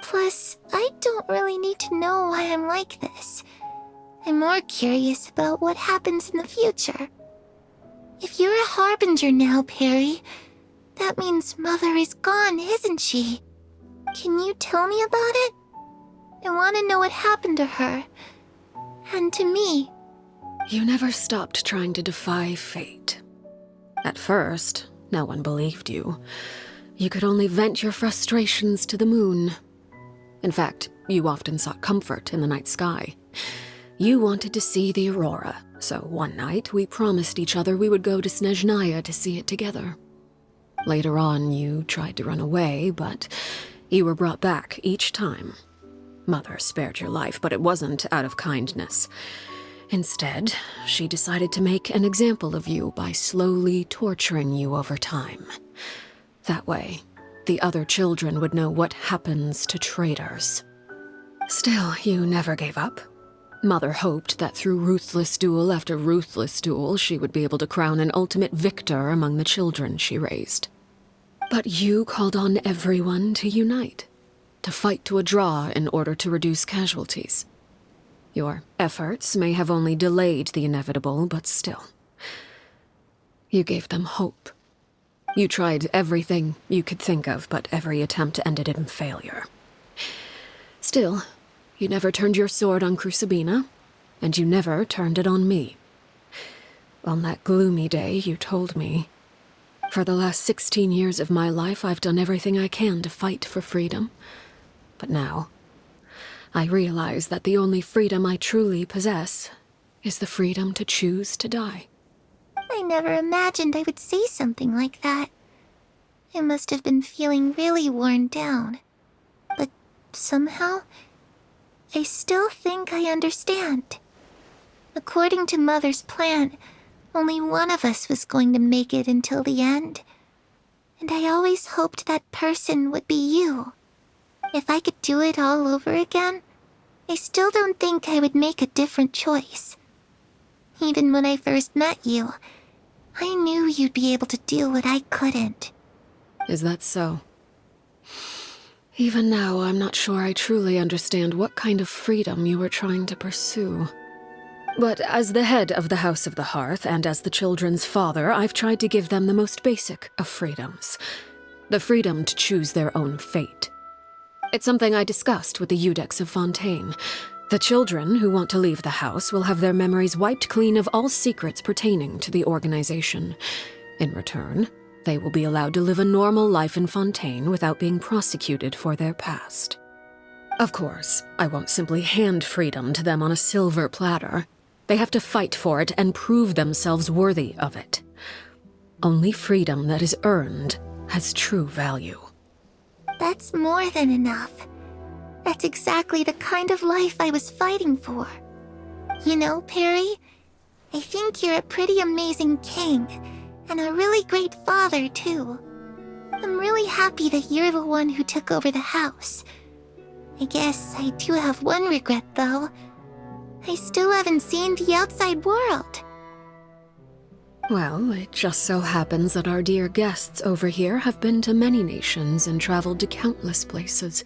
Plus, I don't really need to know why I'm like this. I'm more curious about what happens in the future. If you're a harbinger now, Perry, that means Mother is gone, isn't she? Can you tell me about it? I want to know what happened to her. And to me. You never stopped trying to defy fate. At first, no one believed you. You could only vent your frustrations to the moon. In fact, you often sought comfort in the night sky. You wanted to see the aurora, so one night we promised each other we would go to Snezhnaya to see it together. Later on, you tried to run away, but you were brought back each time. Mother spared your life, but it wasn't out of kindness. Instead, she decided to make an example of you by slowly torturing you over time. That way, the other children would know what happens to traitors. Still, you never gave up. Mother hoped that through ruthless duel after ruthless duel, she would be able to crown an ultimate victor among the children she raised. But you called on everyone to unite, to fight to a draw in order to reduce casualties. Your efforts may have only delayed the inevitable, but still. You gave them hope. You tried everything you could think of, but every attempt ended in failure. Still, You never turned your sword on Crucibina, and you never turned it on me. On that gloomy day, you told me, "For the last 16 years of my life, I've done everything I can to fight for freedom. But now, I realize that the only freedom I truly possess is the freedom to choose to die." I never imagined I would say something like that. I must have been feeling really worn down. But somehow, I still think I understand. According to Mother's plan, only one of us was going to make it until the end. And I always hoped that person would be you. If I could do it all over again, I still don't think I would make a different choice. Even when I first met you, I knew you'd be able to do what I couldn't. Is that so? Even now, I'm not sure I truly understand what kind of freedom you were trying to pursue. But as the head of the House of the Hearth, and as the children's father, I've tried to give them the most basic of freedoms. The freedom to choose their own fate. It's something I discussed with the Iudex of Fontaine. The children who want to leave the house will have their memories wiped clean of all secrets pertaining to the organization. In return, they will be allowed to live a normal life in Fontaine without being prosecuted for their past. Of course, I won't simply hand freedom to them on a silver platter. They have to fight for it and prove themselves worthy of it. Only freedom that is earned has true value. That's more than enough. That's exactly the kind of life I was fighting for. You know, Perry, I think you're a pretty amazing king, and a really great father, too. I'm really happy that you're the one who took over the house. I guess I do have one regret, though. I still haven't seen the outside world. Well, it just so happens that our dear guests over here have been to many nations and traveled to countless places.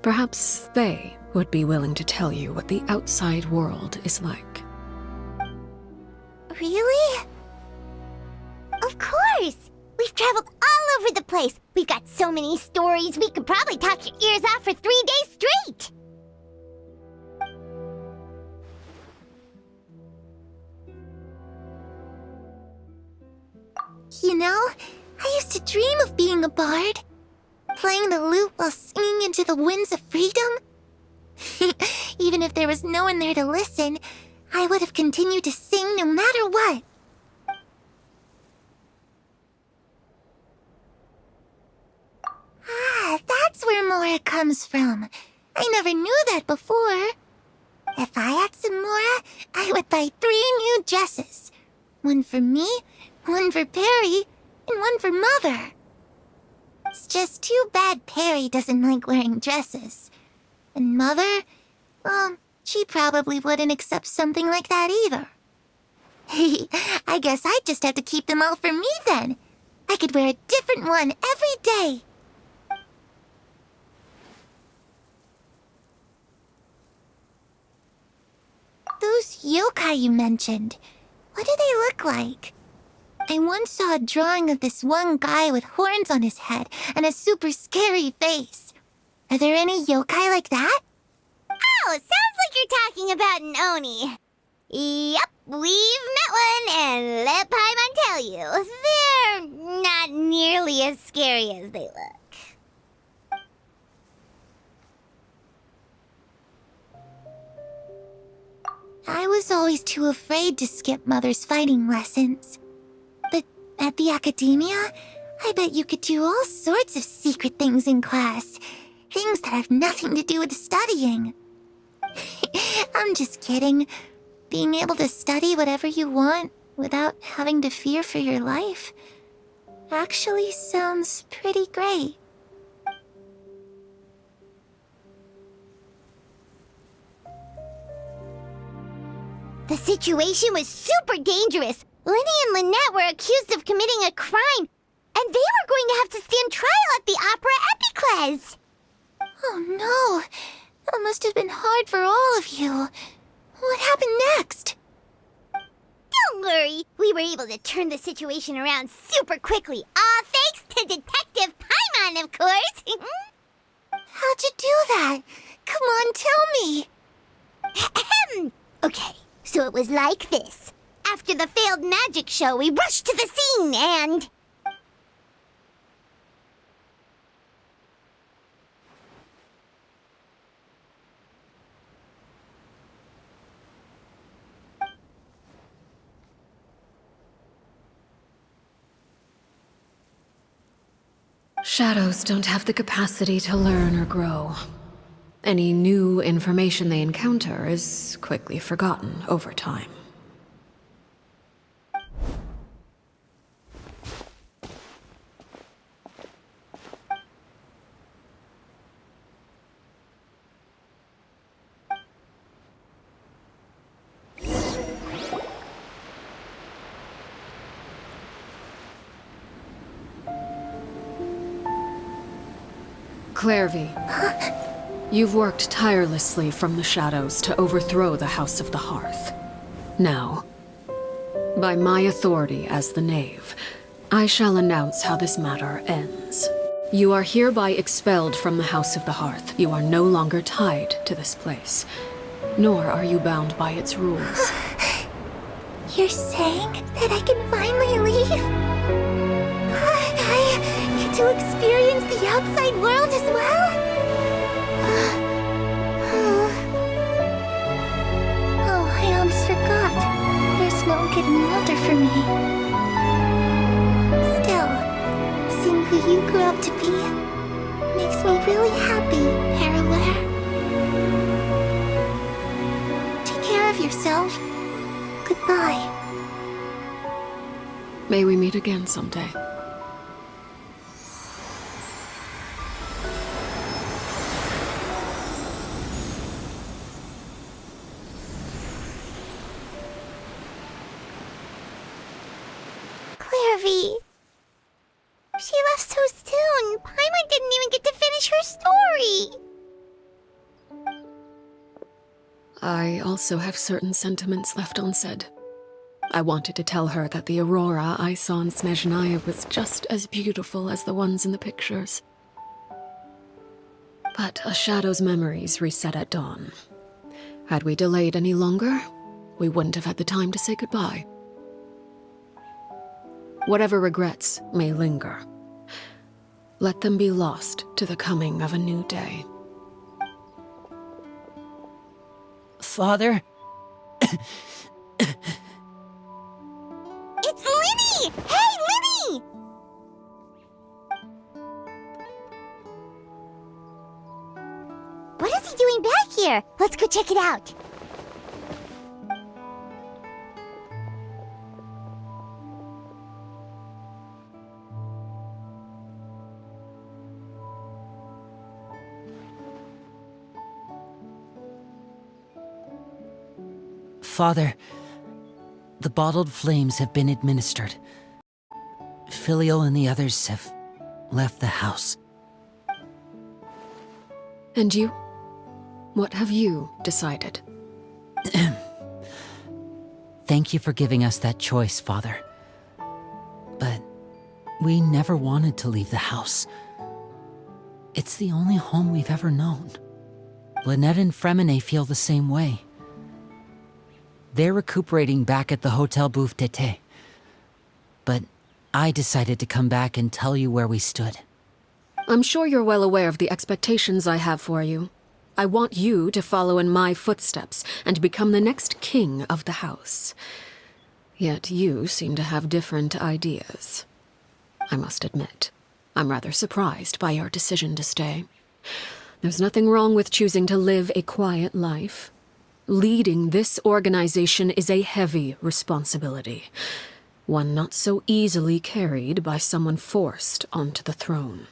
Perhaps they would be willing to tell you what the outside world is like. Really? Of course! We've traveled all over the place. We've got so many stories, we could probably talk your ears off for 3 days straight! You know, I used to dream of being a bard. Playing the lute while singing into the winds of freedom. Even if there was no one there to listen, I would have continued to sing no matter what. Ah, that's where Mora comes from. I never knew that before. If I had some Mora, I would buy 3 new dresses. One for me, one for Perry, and one for Mother. It's just too bad Perry doesn't like wearing dresses. And Mother, well, she probably wouldn't accept something like that either. I guess I'd just have to keep them all for me then. I could wear a different one every day. Those yokai you mentioned, what do they look like? I once saw a drawing of this one guy with horns on his head and a super scary face. Are there any yokai like that? Oh, sounds like you're talking about an Oni. Yep, we've met one, and let Paimon tell you, they're not nearly as scary as they look. I was always too afraid to skip Mother's fighting lessons. But at the academia, I bet you could do all sorts of secret things in class. Things that have nothing to do with studying. I'm just kidding. Being able to study whatever you want without having to fear for your life actually sounds pretty great. The situation was super dangerous. Lenny and Lynette were accused of committing a crime, and they were going to have to stand trial at the Opera Epicles. Oh no, that must have been hard for all of you. What happened next? Don't worry, we were able to turn the situation around super quickly, all thanks to Detective Paimon, of course. How'd you do that? Come on, tell me! Ahem. Okay, so it was like this. After the failed magic show, we rushed to the scene and... Shadows don't have the capacity to learn or grow. Any new information they encounter is quickly forgotten over time. Clairvy, you've worked tirelessly from the shadows to overthrow the House of the Hearth. Now, by my authority as the Knave, I shall announce how this matter ends. You are hereby expelled from the House of the Hearth. You are no longer tied to this place, nor are you bound by its rules. You're saying that I can finally leave? I get to experience the outside world as well? Oh, I almost forgot. There's no getting older for me. Still, seeing who you grew up to be makes me really happy, Parallel. Take care of yourself. Goodbye. May we meet again someday. Clairvy. She left so soon. Paimon didn't even get to finish her story. I also have certain sentiments left unsaid. I wanted to tell her that the aurora I saw in Snezhnaya was just as beautiful as the ones in the pictures. But a shadow's memories reset at dawn. Had we delayed any longer, we wouldn't have had the time to say goodbye. Whatever regrets may linger, let them be lost to the coming of a new day. Father? It's Linny! Hey, Linny! What is he doing back here? Let's go check it out. Father, the bottled flames have been administered. Filio and the others have left the house. And you? What have you decided? Thank you for giving us that choice, Father. But we never wanted to leave the house. It's the only home we've ever known. Lynette and Fremine feel the same way. They're recuperating back at the Hotel Bouffe d'été. But I decided to come back and tell you where we stood. I'm sure you're well aware of the expectations I have for you. I want you to follow in my footsteps and become the next king of the house. Yet you seem to have different ideas. I must admit, I'm rather surprised by your decision to stay. There's nothing wrong with choosing to live a quiet life. Leading this organization is a heavy responsibility, one not so easily carried by someone forced onto the throne.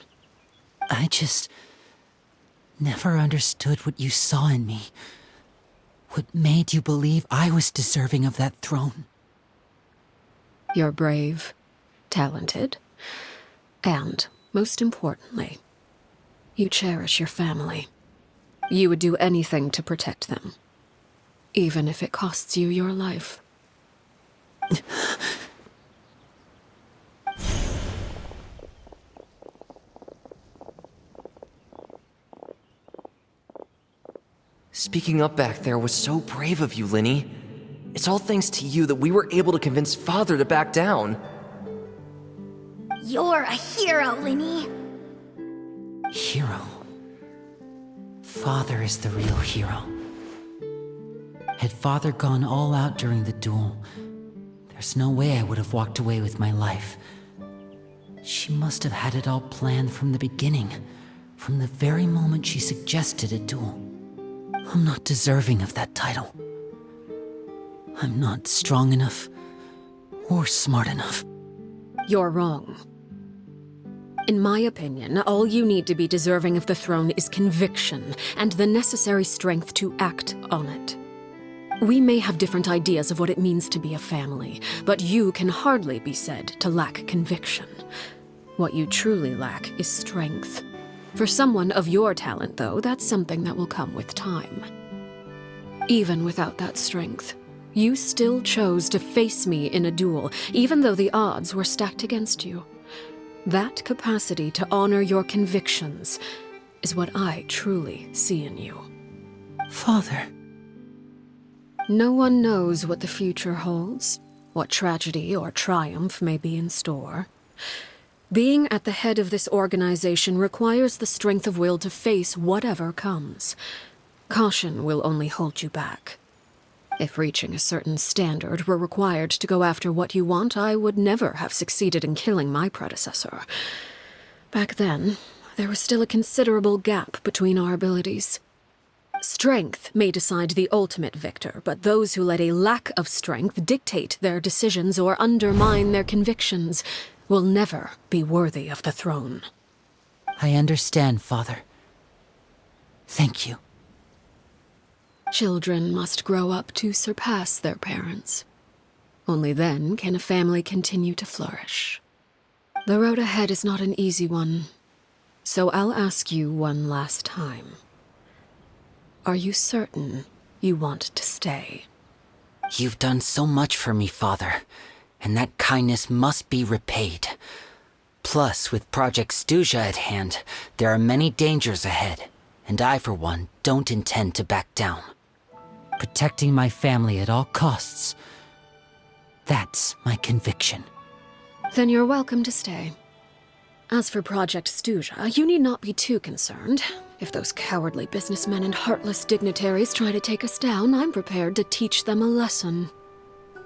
I just never understood what you saw in me. What made you believe I was deserving of that throne? You're brave, talented, and, most importantly, you cherish your family. You would do anything to protect them. Even if it costs you your life. Speaking up back there was so brave of you, Linny. It's all thanks to you that we were able to convince Father to back down. You're a hero, Linny. Hero. Father is the real hero. Had Father gone all out during the duel, there's no way I would have walked away with my life. She must have had it all planned from the beginning, from the very moment she suggested a duel. I'm not deserving of that title. I'm not strong enough or smart enough. You're wrong. In my opinion, all you need to be deserving of the throne is conviction and the necessary strength to act on it. We may have different ideas of what it means to be a family, but you can hardly be said to lack conviction. What you truly lack is strength. For someone of your talent, though, that's something that will come with time. Even without that strength, you still chose to face me in a duel, even though the odds were stacked against you. That capacity to honor your convictions is what I truly see in you. Father. No one knows what the future holds, what tragedy or triumph may be in store. Being at the head of this organization requires the strength of will to face whatever comes. Caution will only hold you back. If reaching a certain standard were required to go after what you want, I would never have succeeded in killing my predecessor. Back then, there was still a considerable gap between our abilities. Strength may decide the ultimate victor, but those who let a lack of strength dictate their decisions or undermine their convictions will never be worthy of the throne. I understand, Father. Thank you. Children must grow up to surpass their parents. Only then can a family continue to flourish. The road ahead is not an easy one, so I'll ask you one last time. Are you certain you want to stay? You've done so much for me, Father, and that kindness must be repaid. Plus, with Project Stuja at hand, there are many dangers ahead, and I, for one, don't intend to back down. Protecting my family at all costs. That's my conviction. Then you're welcome to stay. As for Project Stuja, you need not be too concerned. If those cowardly businessmen and heartless dignitaries try to take us down, I'm prepared to teach them a lesson.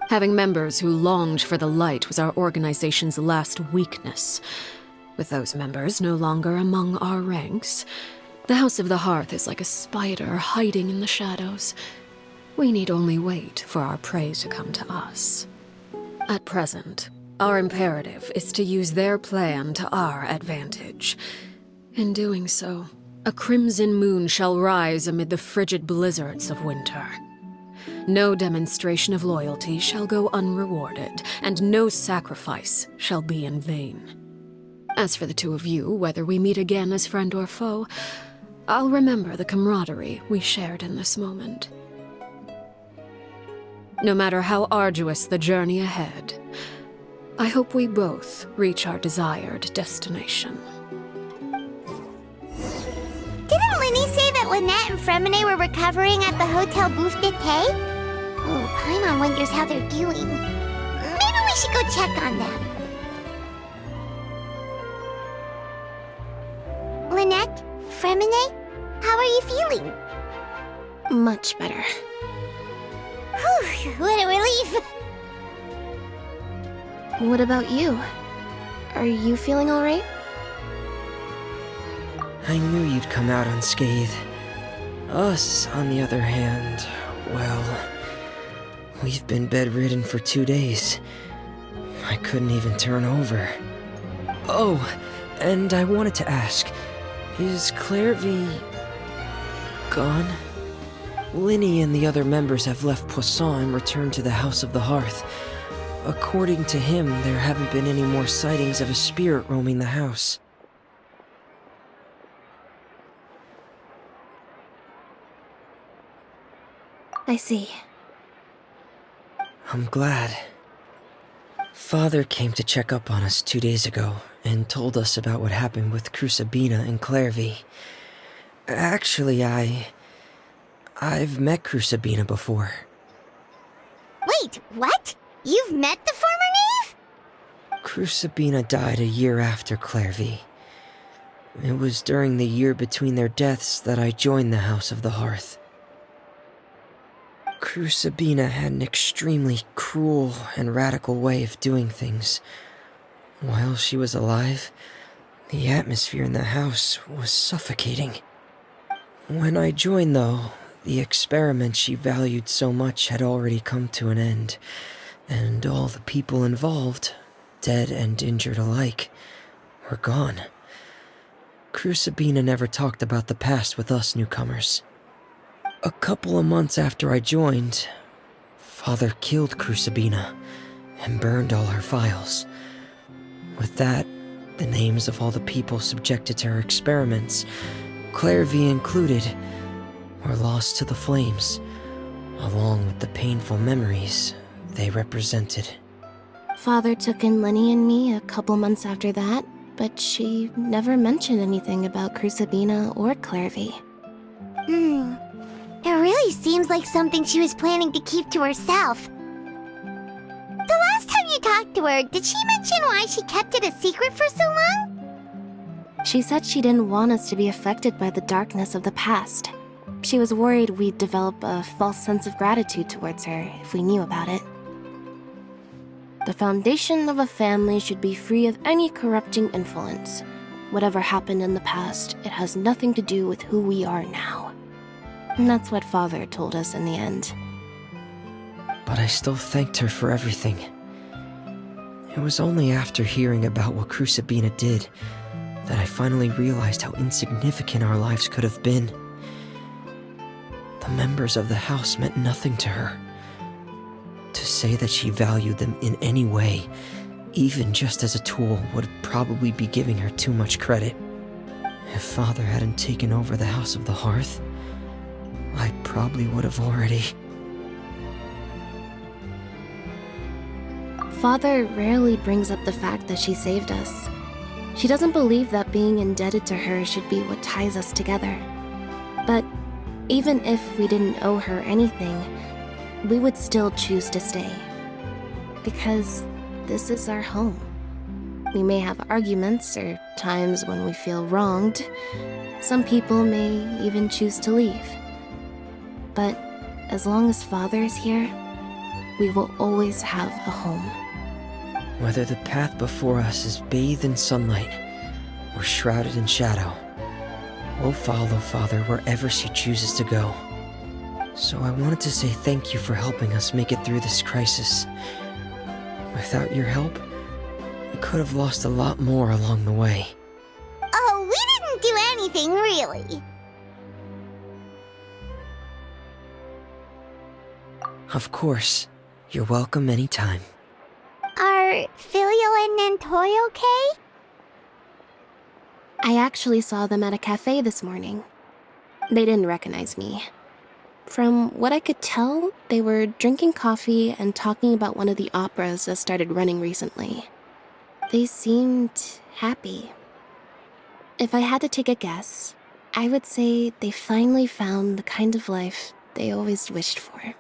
Having members who longed for the light was our organization's last weakness. With those members no longer among our ranks, the House of the Hearth is like a spider hiding in the shadows. We need only wait for our prey to come to us. At present, our imperative is to use their plan to our advantage. In doing so, a crimson moon shall rise amid the frigid blizzards of winter. No demonstration of loyalty shall go unrewarded, and no sacrifice shall be in vain. As for the two of you, whether we meet again as friend or foe, I'll remember the camaraderie we shared in this moment. No matter how arduous the journey ahead, I hope we both reach our desired destination. Didn't Linny say that Lynette and Fremine were recovering at the Hotel Bouffe d'été? Oh, Paimon wonders how they're doing. Maybe we should go check on them. Lynette? Fremine? How are you feeling? Much better. Whew, what a relief! What about you? Are you feeling all right? I knew you'd come out unscathed. Us, on the other hand, well, we've been bedridden for 2 days. I couldn't even turn over. Oh, and I wanted to ask, is Clairvy gone? Linny and the other members have left Poisson and returned to the House of the Hearth. According to him, there haven't been any more sightings of a spirit roaming the house. I see. I'm glad. Father came to check up on us 2 days ago and told us about what happened with Crusabina and Clairvy. Actually, I I've met Crucibina before. Wait, what? You've met the former knave? Crucibina died a year after Clairvy. It was during the year between their deaths that I joined the House of the Hearth. Crucibina had an extremely cruel and radical way of doing things. While she was alive, the atmosphere in the house was suffocating. When I joined, though, the experiment she valued so much had already come to an end, and all the people involved, dead and injured alike, were gone. Crucibina never talked about the past with us newcomers. A couple of months after I joined, Father killed Crucibina and burned all her files. With that, the names of all the people subjected to her experiments, Clairvy included, were lost to the flames, along with the painful memories they represented. Father took in Lenny and me a couple months after that, but she never mentioned anything about Crucibina or Clairvy. It really seems like something she was planning to keep to herself. The last time you talked to her, did she mention why she kept it a secret for so long? She said she didn't want us to be affected by the darkness of the past. She was worried we'd develop a false sense of gratitude towards her if we knew about it. The foundation of a family should be free of any corrupting influence. Whatever happened in the past, it has nothing to do with who we are now. And that's what Father told us in the end. But I still thanked her for everything. It was only after hearing about what Crucibina did that I finally realized how insignificant our lives could have been. The members of the house meant nothing to her. To say that she valued them in any way, even just as a tool, would probably be giving her too much credit. If Father hadn't taken over the House of the Hearth, I probably would have already... Father rarely brings up the fact that she saved us. She doesn't believe that being indebted to her should be what ties us together. But even if we didn't owe her anything, we would still choose to stay. Because this is our home. We may have arguments or times when we feel wronged. Some people may even choose to leave. But as long as Father is here, we will always have a home. Whether the path before us is bathed in sunlight or shrouded in shadow, we'll follow Father wherever she chooses to go. So I wanted to say thank you for helping us make it through this crisis. Without your help, we could have lost a lot more along the way. Oh, we didn't do anything, really. Of course. You're welcome anytime. Are Filial and Nantoy okay? I actually saw them at a cafe this morning. They didn't recognize me. From what I could tell, they were drinking coffee and talking about one of the operas that started running recently. They seemed happy. If I had to take a guess, I would say they finally found the kind of life they always wished for.